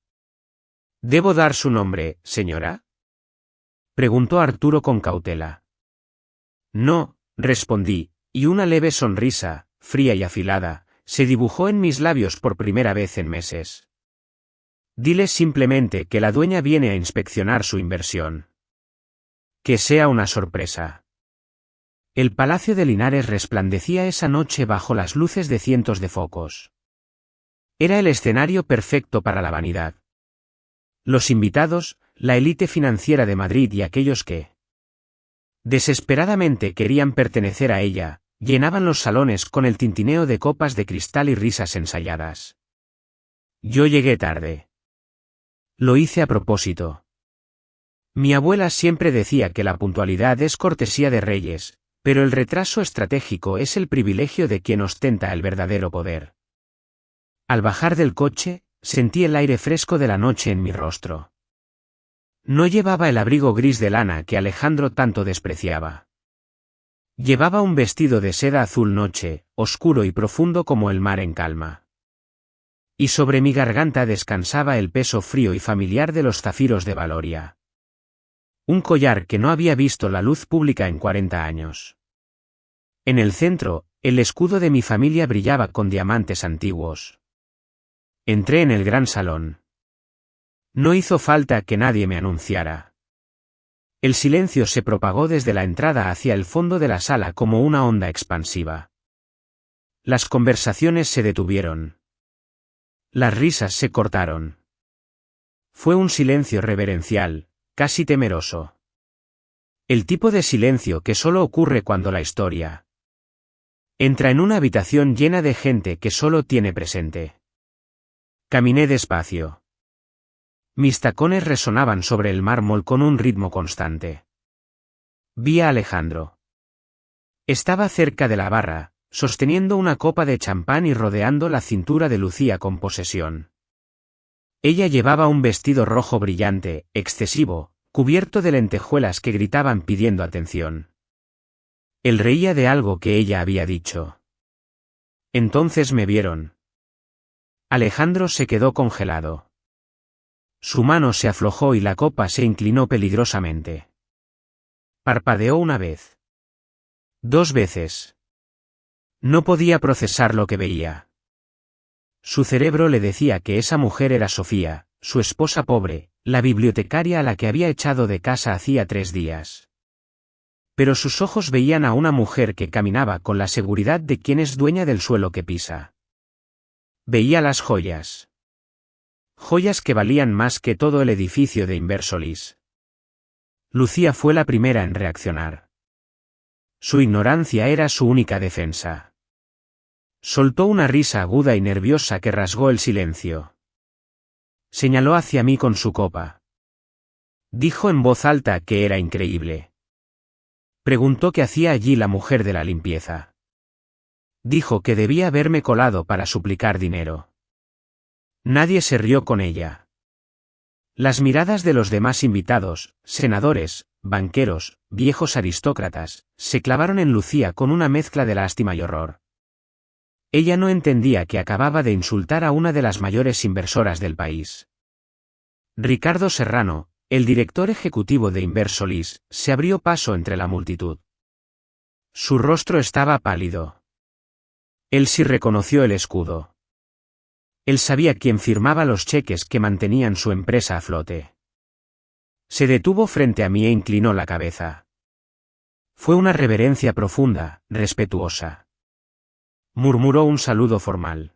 ¿Debo dar su nombre, señora? Preguntó Arturo con cautela. No, respondí, y una leve sonrisa, fría y afilada, se dibujó en mis labios por primera vez en meses. Diles simplemente que la dueña viene a inspeccionar su inversión. Que sea una sorpresa. El Palacio de Linares resplandecía esa noche bajo las luces de cientos de focos. Era el escenario perfecto para la vanidad. Los invitados, la élite financiera de Madrid y aquellos que desesperadamente querían pertenecer a ella, llenaban los salones con el tintineo de copas de cristal y risas ensayadas. Yo llegué tarde. Lo hice a propósito. Mi abuela siempre decía que la puntualidad es cortesía de reyes, pero el retraso estratégico es el privilegio de quien ostenta el verdadero poder. Al bajar del coche, sentí el aire fresco de la noche en mi rostro. No llevaba el abrigo gris de lana que Alejandro tanto despreciaba. Llevaba un vestido de seda azul noche, oscuro y profundo como el mar en calma. Y sobre mi garganta descansaba el peso frío y familiar de los zafiros de Valoria. Un collar que no había visto la luz pública en 40 años. En el centro, el escudo de mi familia brillaba con diamantes antiguos. Entré en el gran salón. No hizo falta que nadie me anunciara. El silencio se propagó desde la entrada hacia el fondo de la sala como una onda expansiva. Las conversaciones se detuvieron. Las risas se cortaron. Fue un silencio reverencial, casi temeroso. El tipo de silencio que solo ocurre cuando la historia entra en una habitación llena de gente que solo tiene presente. Caminé despacio. Mis tacones resonaban sobre el mármol con un ritmo constante. Vi a Alejandro. Estaba cerca de la barra, sosteniendo una copa de champán y rodeando la cintura de Lucía con posesión. Ella llevaba un vestido rojo brillante, excesivo, cubierto de lentejuelas que gritaban pidiendo atención. Él reía de algo que ella había dicho. Entonces me vieron. Alejandro se quedó congelado. Su mano se aflojó y la copa se inclinó peligrosamente. Parpadeó una vez. 2 veces. No podía procesar lo que veía. Su cerebro le decía que esa mujer era Sofía, su esposa pobre, la bibliotecaria a la que había echado de casa hacía 3 días. Pero sus ojos veían a una mujer que caminaba con la seguridad de quien es dueña del suelo que pisa. Veía las joyas. Joyas que valían más que todo el edificio de Inversolis. Lucía fue la primera en reaccionar. Su ignorancia era su única defensa. Soltó una risa aguda y nerviosa que rasgó el silencio. Señaló hacia mí con su copa. Dijo en voz alta que era increíble. Preguntó qué hacía allí la mujer de la limpieza. Dijo que debía haberme colado para suplicar dinero. Nadie se rió con ella. Las miradas de los demás invitados, senadores, banqueros, viejos aristócratas, se clavaron en Lucía con una mezcla de lástima y horror. Ella no entendía que acababa de insultar a una de las mayores inversoras del país. Ricardo Serrano, el director ejecutivo de Inversolis, se abrió paso entre la multitud. Su rostro estaba pálido. Él sí reconoció el escudo. Él sabía quién firmaba los cheques que mantenían su empresa a flote. Se detuvo frente a mí e inclinó la cabeza. Fue una reverencia profunda, respetuosa. Murmuró un saludo formal.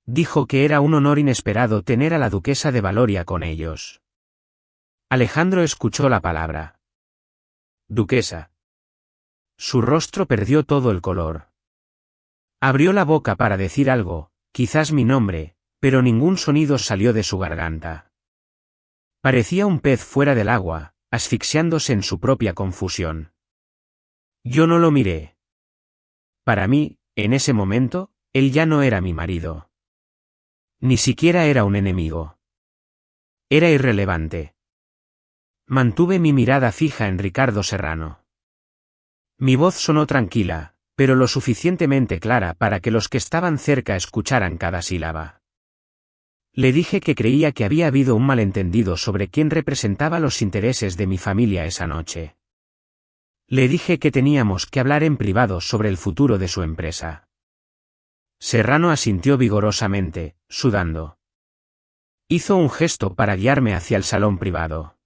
Dijo que era un honor inesperado tener a la duquesa de Valoria con ellos. Alejandro escuchó la palabra. Duquesa. Su rostro perdió todo el color. Abrió la boca para decir algo, quizás mi nombre, pero ningún sonido salió de su garganta. Parecía un pez fuera del agua, asfixiándose en su propia confusión. Yo no lo miré. Para mí, en ese momento, él ya no era mi marido. Ni siquiera era un enemigo. Era irrelevante. Mantuve mi mirada fija en Ricardo Serrano. Mi voz sonó tranquila, pero lo suficientemente clara para que los que estaban cerca escucharan cada sílaba. Le dije que creía que había habido un malentendido sobre quién representaba los intereses de mi familia esa noche. Le dije que teníamos que hablar en privado sobre el futuro de su empresa. Serrano asintió vigorosamente, sudando. Hizo un gesto para guiarme hacia el salón privado.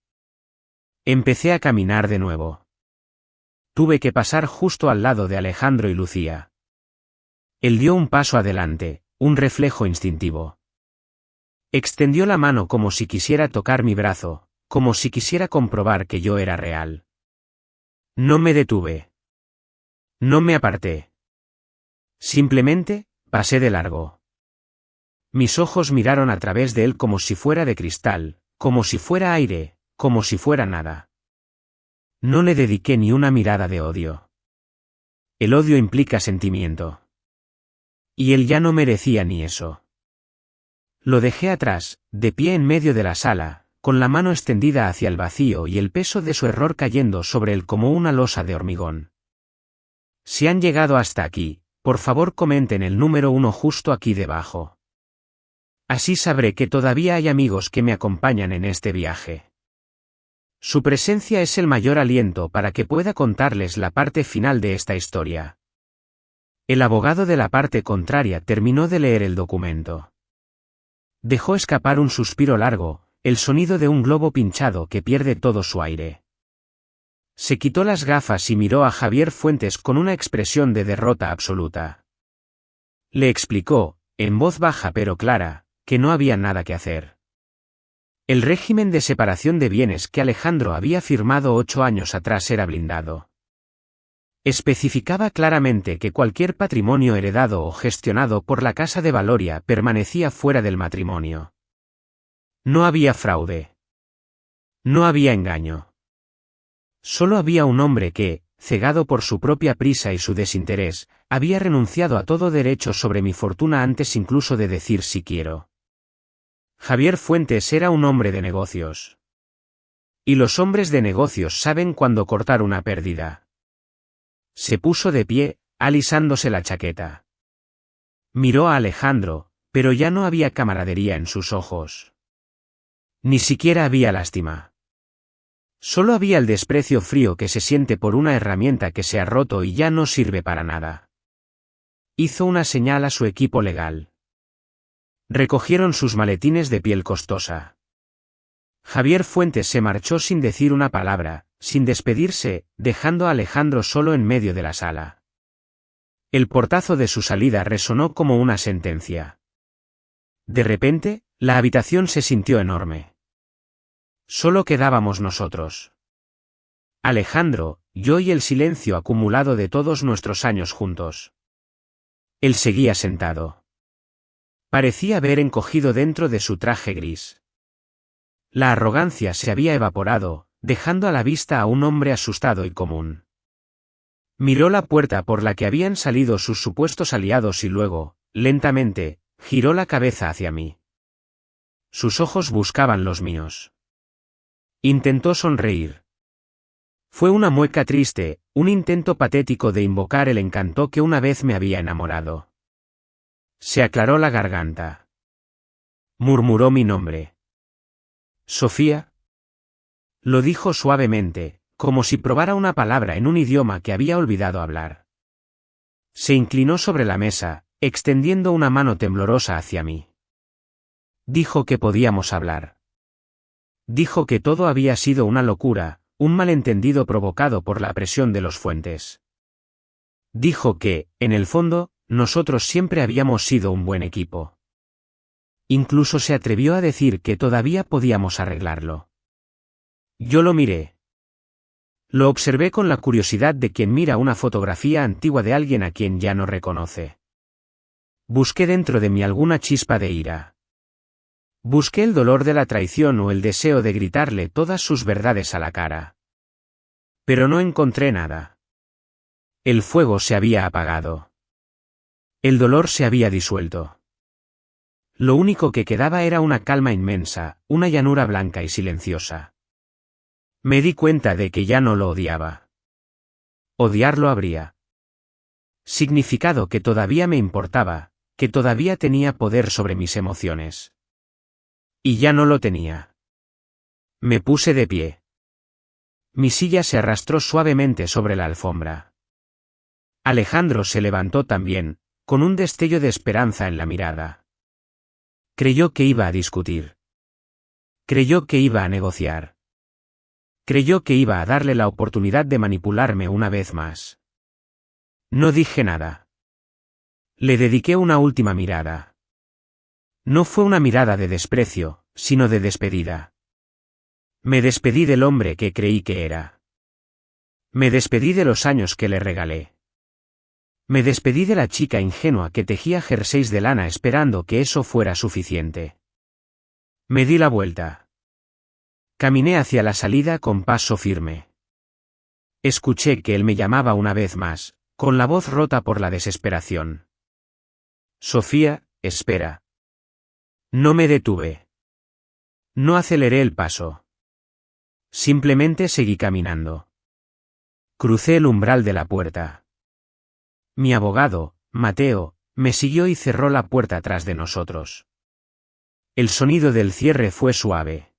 Empecé a caminar de nuevo. Tuve que pasar justo al lado de Alejandro y Lucía. Él dio un paso adelante, un reflejo instintivo. Extendió la mano como si quisiera tocar mi brazo, como si quisiera comprobar que yo era real. No me detuve. No me aparté. Simplemente, pasé de largo. Mis ojos miraron a través de él como si fuera de cristal, como si fuera aire, como si fuera nada. No le dediqué ni una mirada de odio. El odio implica sentimiento. Y él ya no merecía ni eso. Lo dejé atrás, de pie en medio de la sala, con la mano extendida hacia el vacío y el peso de su error cayendo sobre él como una losa de hormigón. Si han llegado hasta aquí, por favor comenten el número 1 justo aquí debajo. Así sabré que todavía hay amigos que me acompañan en este viaje. Su presencia es el mayor aliento para que pueda contarles la parte final de esta historia. El abogado de la parte contraria terminó de leer el documento. Dejó escapar un suspiro largo, el sonido de un globo pinchado que pierde todo su aire. Se quitó las gafas y miró a Javier Fuentes con una expresión de derrota absoluta. Le explicó, en voz baja pero clara, que no había nada que hacer. El régimen de separación de bienes que Alejandro había firmado 8 años atrás era blindado. Especificaba claramente que cualquier patrimonio heredado o gestionado por la Casa de Valoria permanecía fuera del matrimonio. No había fraude. No había engaño. Solo había un hombre que, cegado por su propia prisa y su desinterés, había renunciado a todo derecho sobre mi fortuna antes incluso de decir si quiero. Javier Fuentes era un hombre de negocios. Y los hombres de negocios saben cuándo cortar una pérdida. Se puso de pie, alisándose la chaqueta. Miró a Alejandro, pero ya no había camaradería en sus ojos. Ni siquiera había lástima. Solo había el desprecio frío que se siente por una herramienta que se ha roto y ya no sirve para nada. Hizo una señal a su equipo legal. Recogieron sus maletines de piel costosa. Javier Fuentes se marchó sin decir una palabra, sin despedirse, dejando a Alejandro solo en medio de la sala. El portazo de su salida resonó como una sentencia. De repente, La habitación se sintió enorme. Solo quedábamos nosotros. Alejandro, yo y el silencio acumulado de todos nuestros años juntos. Él seguía sentado. Parecía haber encogido dentro de su traje gris. La arrogancia se había evaporado, dejando a la vista a un hombre asustado y común. Miró la puerta por la que habían salido sus supuestos aliados y luego, lentamente, giró la cabeza hacia mí. Sus ojos buscaban los míos. Intentó sonreír. Fue una mueca triste, un intento patético de invocar el encanto que una vez me había enamorado. Se aclaró la garganta. Murmuró mi nombre. ¿Sofía? Lo dijo suavemente, como si probara una palabra en un idioma que había olvidado hablar. Se inclinó sobre la mesa, extendiendo una mano temblorosa hacia mí. Dijo que podíamos hablar. Dijo que todo había sido una locura, un malentendido provocado por la presión de los Fuentes. Dijo que, en el fondo, nosotros siempre habíamos sido un buen equipo. Incluso se atrevió a decir que todavía podíamos arreglarlo. Yo lo miré. Lo observé con la curiosidad de quien mira una fotografía antigua de alguien a quien ya no reconoce. Busqué dentro de mí alguna chispa de ira. Busqué el dolor de la traición o el deseo de gritarle todas sus verdades a la cara. Pero no encontré nada. El fuego se había apagado. El dolor se había disuelto. Lo único que quedaba era una calma inmensa, una llanura blanca y silenciosa. Me di cuenta de que ya no lo odiaba. Odiarlo habría significado que todavía me importaba, que todavía tenía poder sobre mis emociones. Y ya no lo tenía. Me puse de pie. Mi silla se arrastró suavemente sobre la alfombra. Alejandro se levantó también, con un destello de esperanza en la mirada. Creyó que iba a discutir. Creyó que iba a negociar. Creyó que iba a darle la oportunidad de manipularme una vez más. No dije nada. Le dediqué una última mirada. No fue una mirada de desprecio, sino de despedida. Me despedí del hombre que creí que era. Me despedí de los años que le regalé. Me despedí de la chica ingenua que tejía jerseys de lana esperando que eso fuera suficiente. Me di la vuelta. Caminé hacia la salida con paso firme. Escuché que él me llamaba una vez más, con la voz rota por la desesperación. Sofía, espera. No me detuve. No aceleré el paso. Simplemente seguí caminando. Crucé el umbral de la puerta. Mi abogado, Mateo, me siguió y cerró la puerta tras de nosotros. El sonido del cierre fue suave.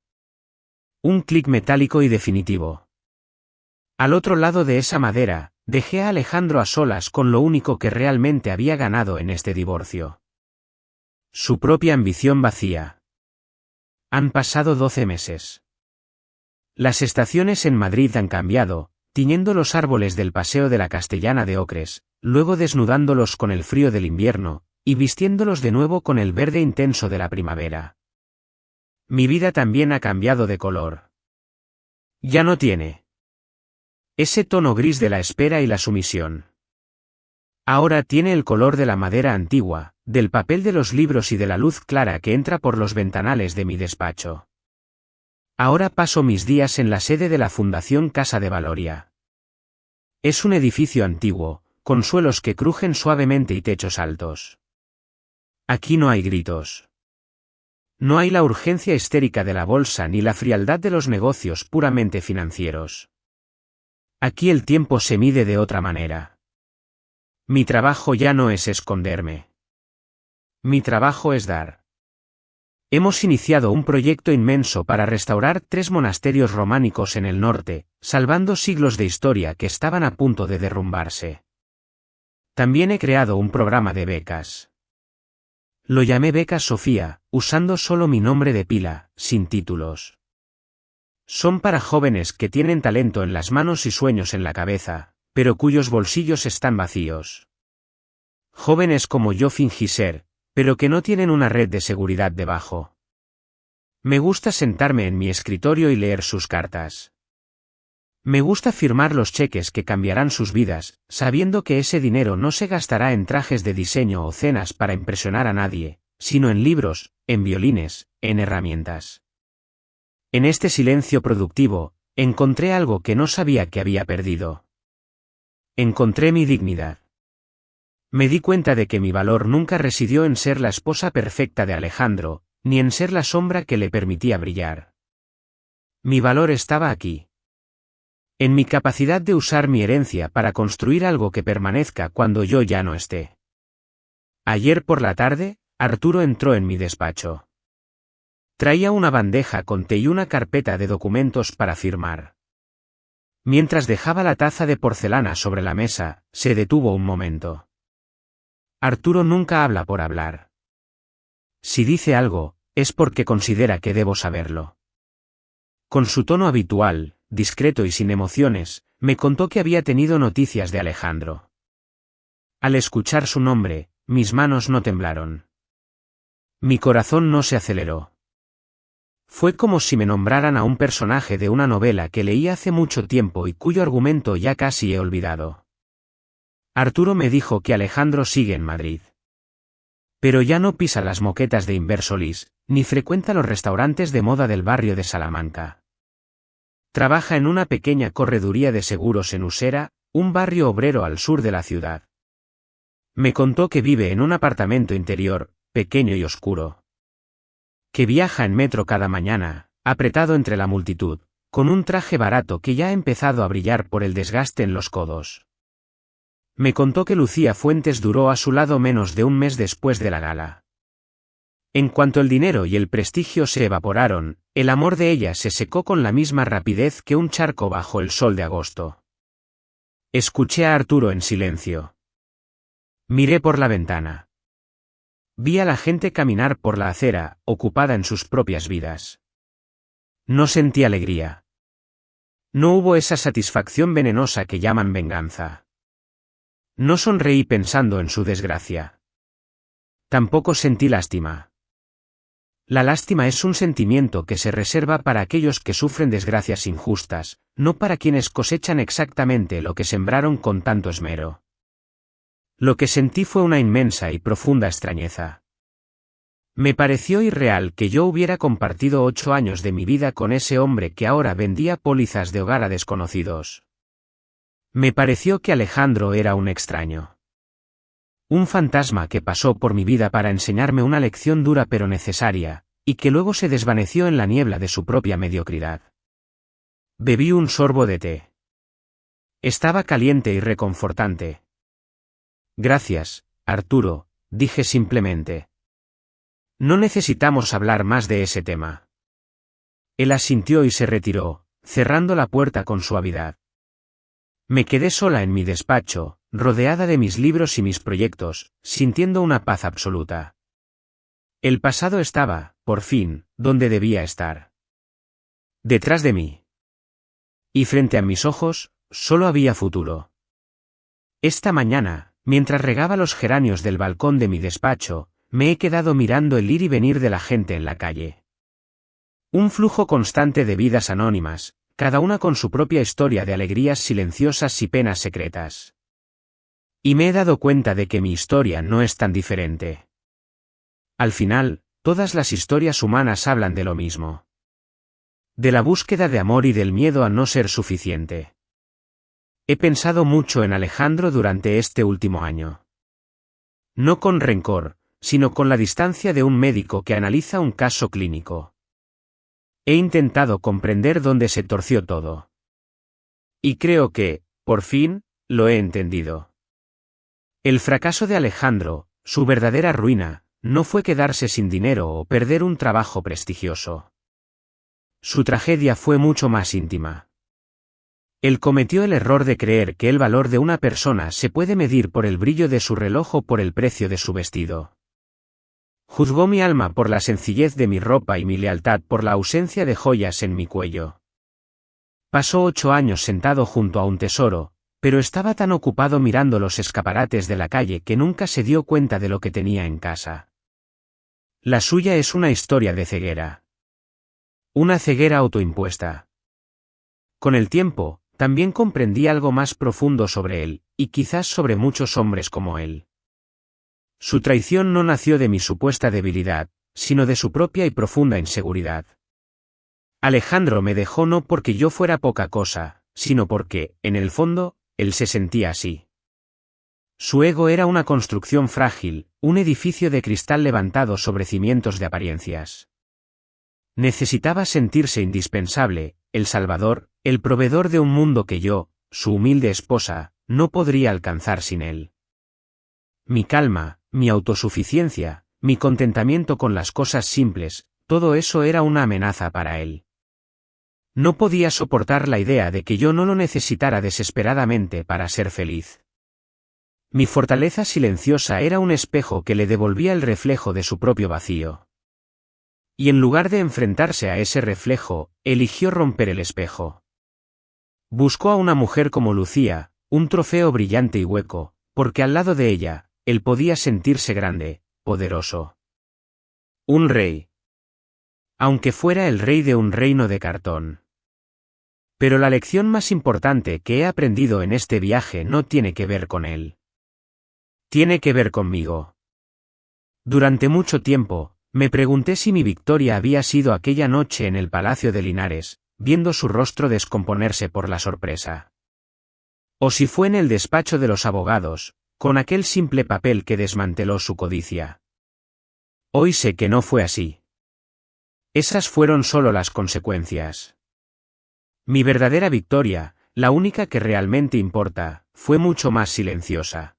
Un clic metálico y definitivo. Al otro lado de esa madera, dejé a Alejandro a solas con lo único que realmente había ganado en este divorcio. Su propia ambición vacía. Han pasado 12 meses. Las estaciones en Madrid han cambiado, tiñendo los árboles del Paseo de la Castellana de ocres, luego desnudándolos con el frío del invierno, y vistiéndolos de nuevo con el verde intenso de la primavera. Mi vida también ha cambiado de color. Ya no tiene ese tono gris de la espera y la sumisión. Ahora tiene el color de la madera antigua, del papel de los libros y de la luz clara que entra por los ventanales de mi despacho. Ahora paso mis días en la sede de la Fundación Casa de Valoria. Es un edificio antiguo, con suelos que crujen suavemente y techos altos. Aquí no hay gritos. No hay la urgencia histérica de la bolsa ni la frialdad de los negocios puramente financieros. Aquí el tiempo se mide de otra manera. Mi trabajo ya no es esconderme. Mi trabajo es dar. Hemos iniciado un proyecto inmenso para restaurar 3 monasterios románicos en el norte, salvando siglos de historia que estaban a punto de derrumbarse. También he creado un programa de becas. Lo llamé Becas Sofía, usando solo mi nombre de pila, sin títulos. Son para jóvenes que tienen talento en las manos y sueños en la cabeza, pero cuyos bolsillos están vacíos. Jóvenes como yo fingí ser, pero que no tienen una red de seguridad debajo. Me gusta sentarme en mi escritorio y leer sus cartas. Me gusta firmar los cheques que cambiarán sus vidas, sabiendo que ese dinero no se gastará en trajes de diseño o cenas para impresionar a nadie, sino en libros, en violines, en herramientas. En este silencio productivo, encontré algo que no sabía que había perdido. Encontré mi dignidad. Me di cuenta de que mi valor nunca residió en ser la esposa perfecta de Alejandro, ni en ser la sombra que le permitía brillar. Mi valor estaba aquí. En mi capacidad de usar mi herencia para construir algo que permanezca cuando yo ya no esté. Ayer por la tarde, Arturo entró en mi despacho. Traía una bandeja con té y una carpeta de documentos para firmar. Mientras dejaba la taza de porcelana sobre la mesa, se detuvo un momento. Arturo nunca habla por hablar. Si dice algo, es porque considera que debo saberlo. Con su tono habitual, discreto y sin emociones, me contó que había tenido noticias de Alejandro. Al escuchar su nombre, mis manos no temblaron. Mi corazón no se aceleró. Fue como si me nombraran a un personaje de una novela que leí hace mucho tiempo y cuyo argumento ya casi he olvidado. Arturo me dijo que Alejandro sigue en Madrid. Pero ya no pisa las moquetas de Inversolis, ni frecuenta los restaurantes de moda del barrio de Salamanca. Trabaja en una pequeña correduría de seguros en Usera, un barrio obrero al sur de la ciudad. Me contó que vive en un apartamento interior, pequeño y oscuro. Que viaja en metro cada mañana, apretado entre la multitud, con un traje barato que ya ha empezado a brillar por el desgaste en los codos. Me contó que Lucía Fuentes duró a su lado menos de un mes después de la gala. En cuanto el dinero y el prestigio se evaporaron, el amor de ella se secó con la misma rapidez que un charco bajo el sol de agosto. Escuché a Arturo en silencio. Miré por la ventana. Vi a la gente caminar por la acera, ocupada en sus propias vidas. No sentí alegría. No hubo esa satisfacción venenosa que llaman venganza. No sonreí pensando en su desgracia. Tampoco sentí lástima. La lástima es un sentimiento que se reserva para aquellos que sufren desgracias injustas, no para quienes cosechan exactamente lo que sembraron con tanto esmero. Lo que sentí fue una inmensa y profunda extrañeza. Me pareció irreal que yo hubiera compartido 8 años de mi vida con ese hombre que ahora vendía pólizas de hogar a desconocidos. Me pareció que Alejandro era un extraño. Un fantasma que pasó por mi vida para enseñarme una lección dura pero necesaria, y que luego se desvaneció en la niebla de su propia mediocridad. Bebí un sorbo de té. Estaba caliente y reconfortante. Gracias, Arturo, dije simplemente. No necesitamos hablar más de ese tema. Él asintió y se retiró, cerrando la puerta con suavidad. Me quedé sola en mi despacho, rodeada de mis libros y mis proyectos, sintiendo una paz absoluta. El pasado estaba, por fin, donde debía estar. Detrás de mí. Y frente a mis ojos, solo había futuro. Esta mañana, mientras regaba los geranios del balcón de mi despacho, me he quedado mirando el ir y venir de la gente en la calle. Un flujo constante de vidas anónimas, cada una con su propia historia de alegrías silenciosas y penas secretas. Y me he dado cuenta de que mi historia no es tan diferente. Al final, todas las historias humanas hablan de lo mismo. De la búsqueda de amor y del miedo a no ser suficiente. He pensado mucho en Alejandro durante este último año. No con rencor, sino con la distancia de un médico que analiza un caso clínico. He intentado comprender dónde se torció todo. Y creo que, por fin, lo he entendido. El fracaso de Alejandro, su verdadera ruina, no fue quedarse sin dinero o perder un trabajo prestigioso. Su tragedia fue mucho más íntima. Él cometió el error de creer que el valor de una persona se puede medir por el brillo de su reloj o por el precio de su vestido. Juzgó mi alma por la sencillez de mi ropa y mi lealtad por la ausencia de joyas en mi cuello. Pasó 8 años sentado junto a un tesoro, pero estaba tan ocupado mirando los escaparates de la calle que nunca se dio cuenta de lo que tenía en casa. La suya es una historia de ceguera. Una ceguera autoimpuesta. Con el tiempo, también comprendí algo más profundo sobre él, y quizás sobre muchos hombres como él. Su traición no nació de mi supuesta debilidad, sino de su propia y profunda inseguridad. Alejandro me dejó no porque yo fuera poca cosa, sino porque, en el fondo, él se sentía así. Su ego era una construcción frágil, un edificio de cristal levantado sobre cimientos de apariencias. Necesitaba sentirse indispensable, el salvador, el proveedor de un mundo que yo, su humilde esposa, no podría alcanzar sin él. Mi calma, mi autosuficiencia, mi contentamiento con las cosas simples, todo eso era una amenaza para él. No podía soportar la idea de que yo no lo necesitara desesperadamente para ser feliz. Mi fortaleza silenciosa era un espejo que le devolvía el reflejo de su propio vacío. Y en lugar de enfrentarse a ese reflejo, eligió romper el espejo. Buscó a una mujer como Lucía, un trofeo brillante y hueco, porque al lado de ella, él podía sentirse grande, poderoso. Un rey. Aunque fuera el rey de un reino de cartón. Pero la lección más importante que he aprendido en este viaje no tiene que ver con él. Tiene que ver conmigo. Durante mucho tiempo, me pregunté si mi victoria había sido aquella noche en el Palacio de Linares, viendo su rostro descomponerse por la sorpresa. O si fue en el despacho de los abogados, con aquel simple papel que desmanteló su codicia. Hoy sé que no fue así. Esas fueron solo las consecuencias. Mi verdadera victoria, la única que realmente importa, fue mucho más silenciosa.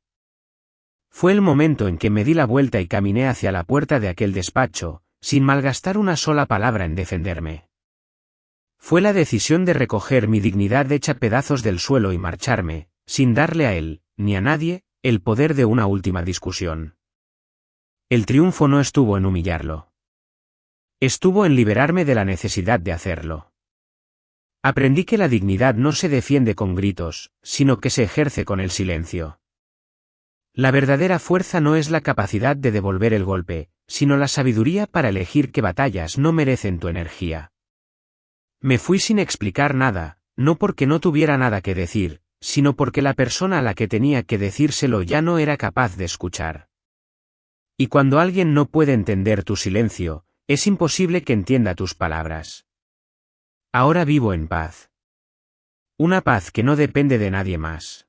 Fue el momento en que me di la vuelta y caminé hacia la puerta de aquel despacho, sin malgastar una sola palabra en defenderme. Fue la decisión de recoger mi dignidad hecha pedazos del suelo y marcharme, sin darle a él, ni a nadie, el poder de una última discusión. El triunfo no estuvo en humillarlo. Estuvo en liberarme de la necesidad de hacerlo. Aprendí que la dignidad no se defiende con gritos, sino que se ejerce con el silencio. La verdadera fuerza no es la capacidad de devolver el golpe, sino la sabiduría para elegir qué batallas no merecen tu energía. Me fui sin explicar nada, no porque no tuviera nada que decir, sino porque la persona a la que tenía que decírselo ya no era capaz de escuchar. Y cuando alguien no puede entender tu silencio, es imposible que entienda tus palabras. Ahora vivo en paz. Una paz que no depende de nadie más.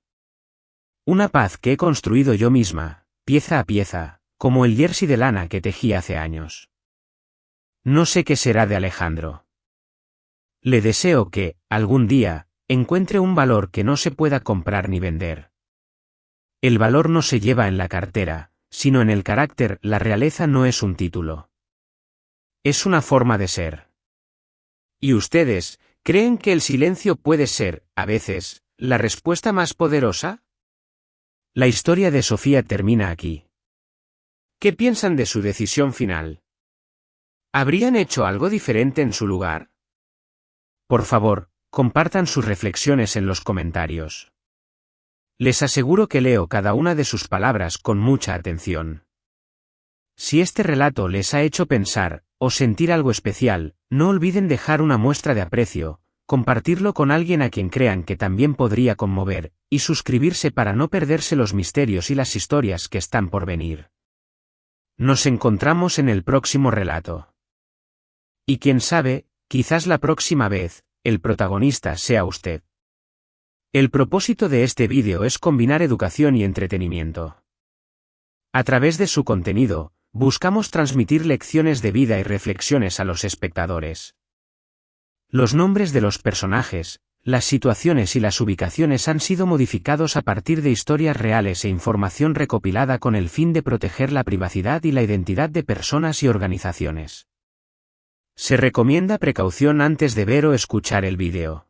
Una paz que he construido yo misma, pieza a pieza, como el jersey de lana que tejí hace años. No sé qué será de Alejandro. Le deseo que, algún día, encuentre un valor que no se pueda comprar ni vender. El valor no se lleva en la cartera, sino en el carácter. La realeza no es un título. Es una forma de ser. ¿Y ustedes, creen que el silencio puede ser, a veces, la respuesta más poderosa? La historia de Sofía termina aquí. ¿Qué piensan de su decisión final? ¿Habrían hecho algo diferente en su lugar? Por favor, compartan sus reflexiones en los comentarios. Les aseguro que leo cada una de sus palabras con mucha atención. Si este relato les ha hecho pensar, o sentir algo especial, no olviden dejar una muestra de aprecio, compartirlo con alguien a quien crean que también podría conmover, y suscribirse para no perderse los misterios y las historias que están por venir. Nos encontramos en el próximo relato. Y quién sabe, quizás la próxima vez, el protagonista sea usted. El propósito de este vídeo es combinar educación y entretenimiento. A través de su contenido, buscamos transmitir lecciones de vida y reflexiones a los espectadores. Los nombres de los personajes, las situaciones y las ubicaciones han sido modificados a partir de historias reales e información recopilada con el fin de proteger la privacidad y la identidad de personas y organizaciones. Se recomienda precaución antes de ver o escuchar el vídeo.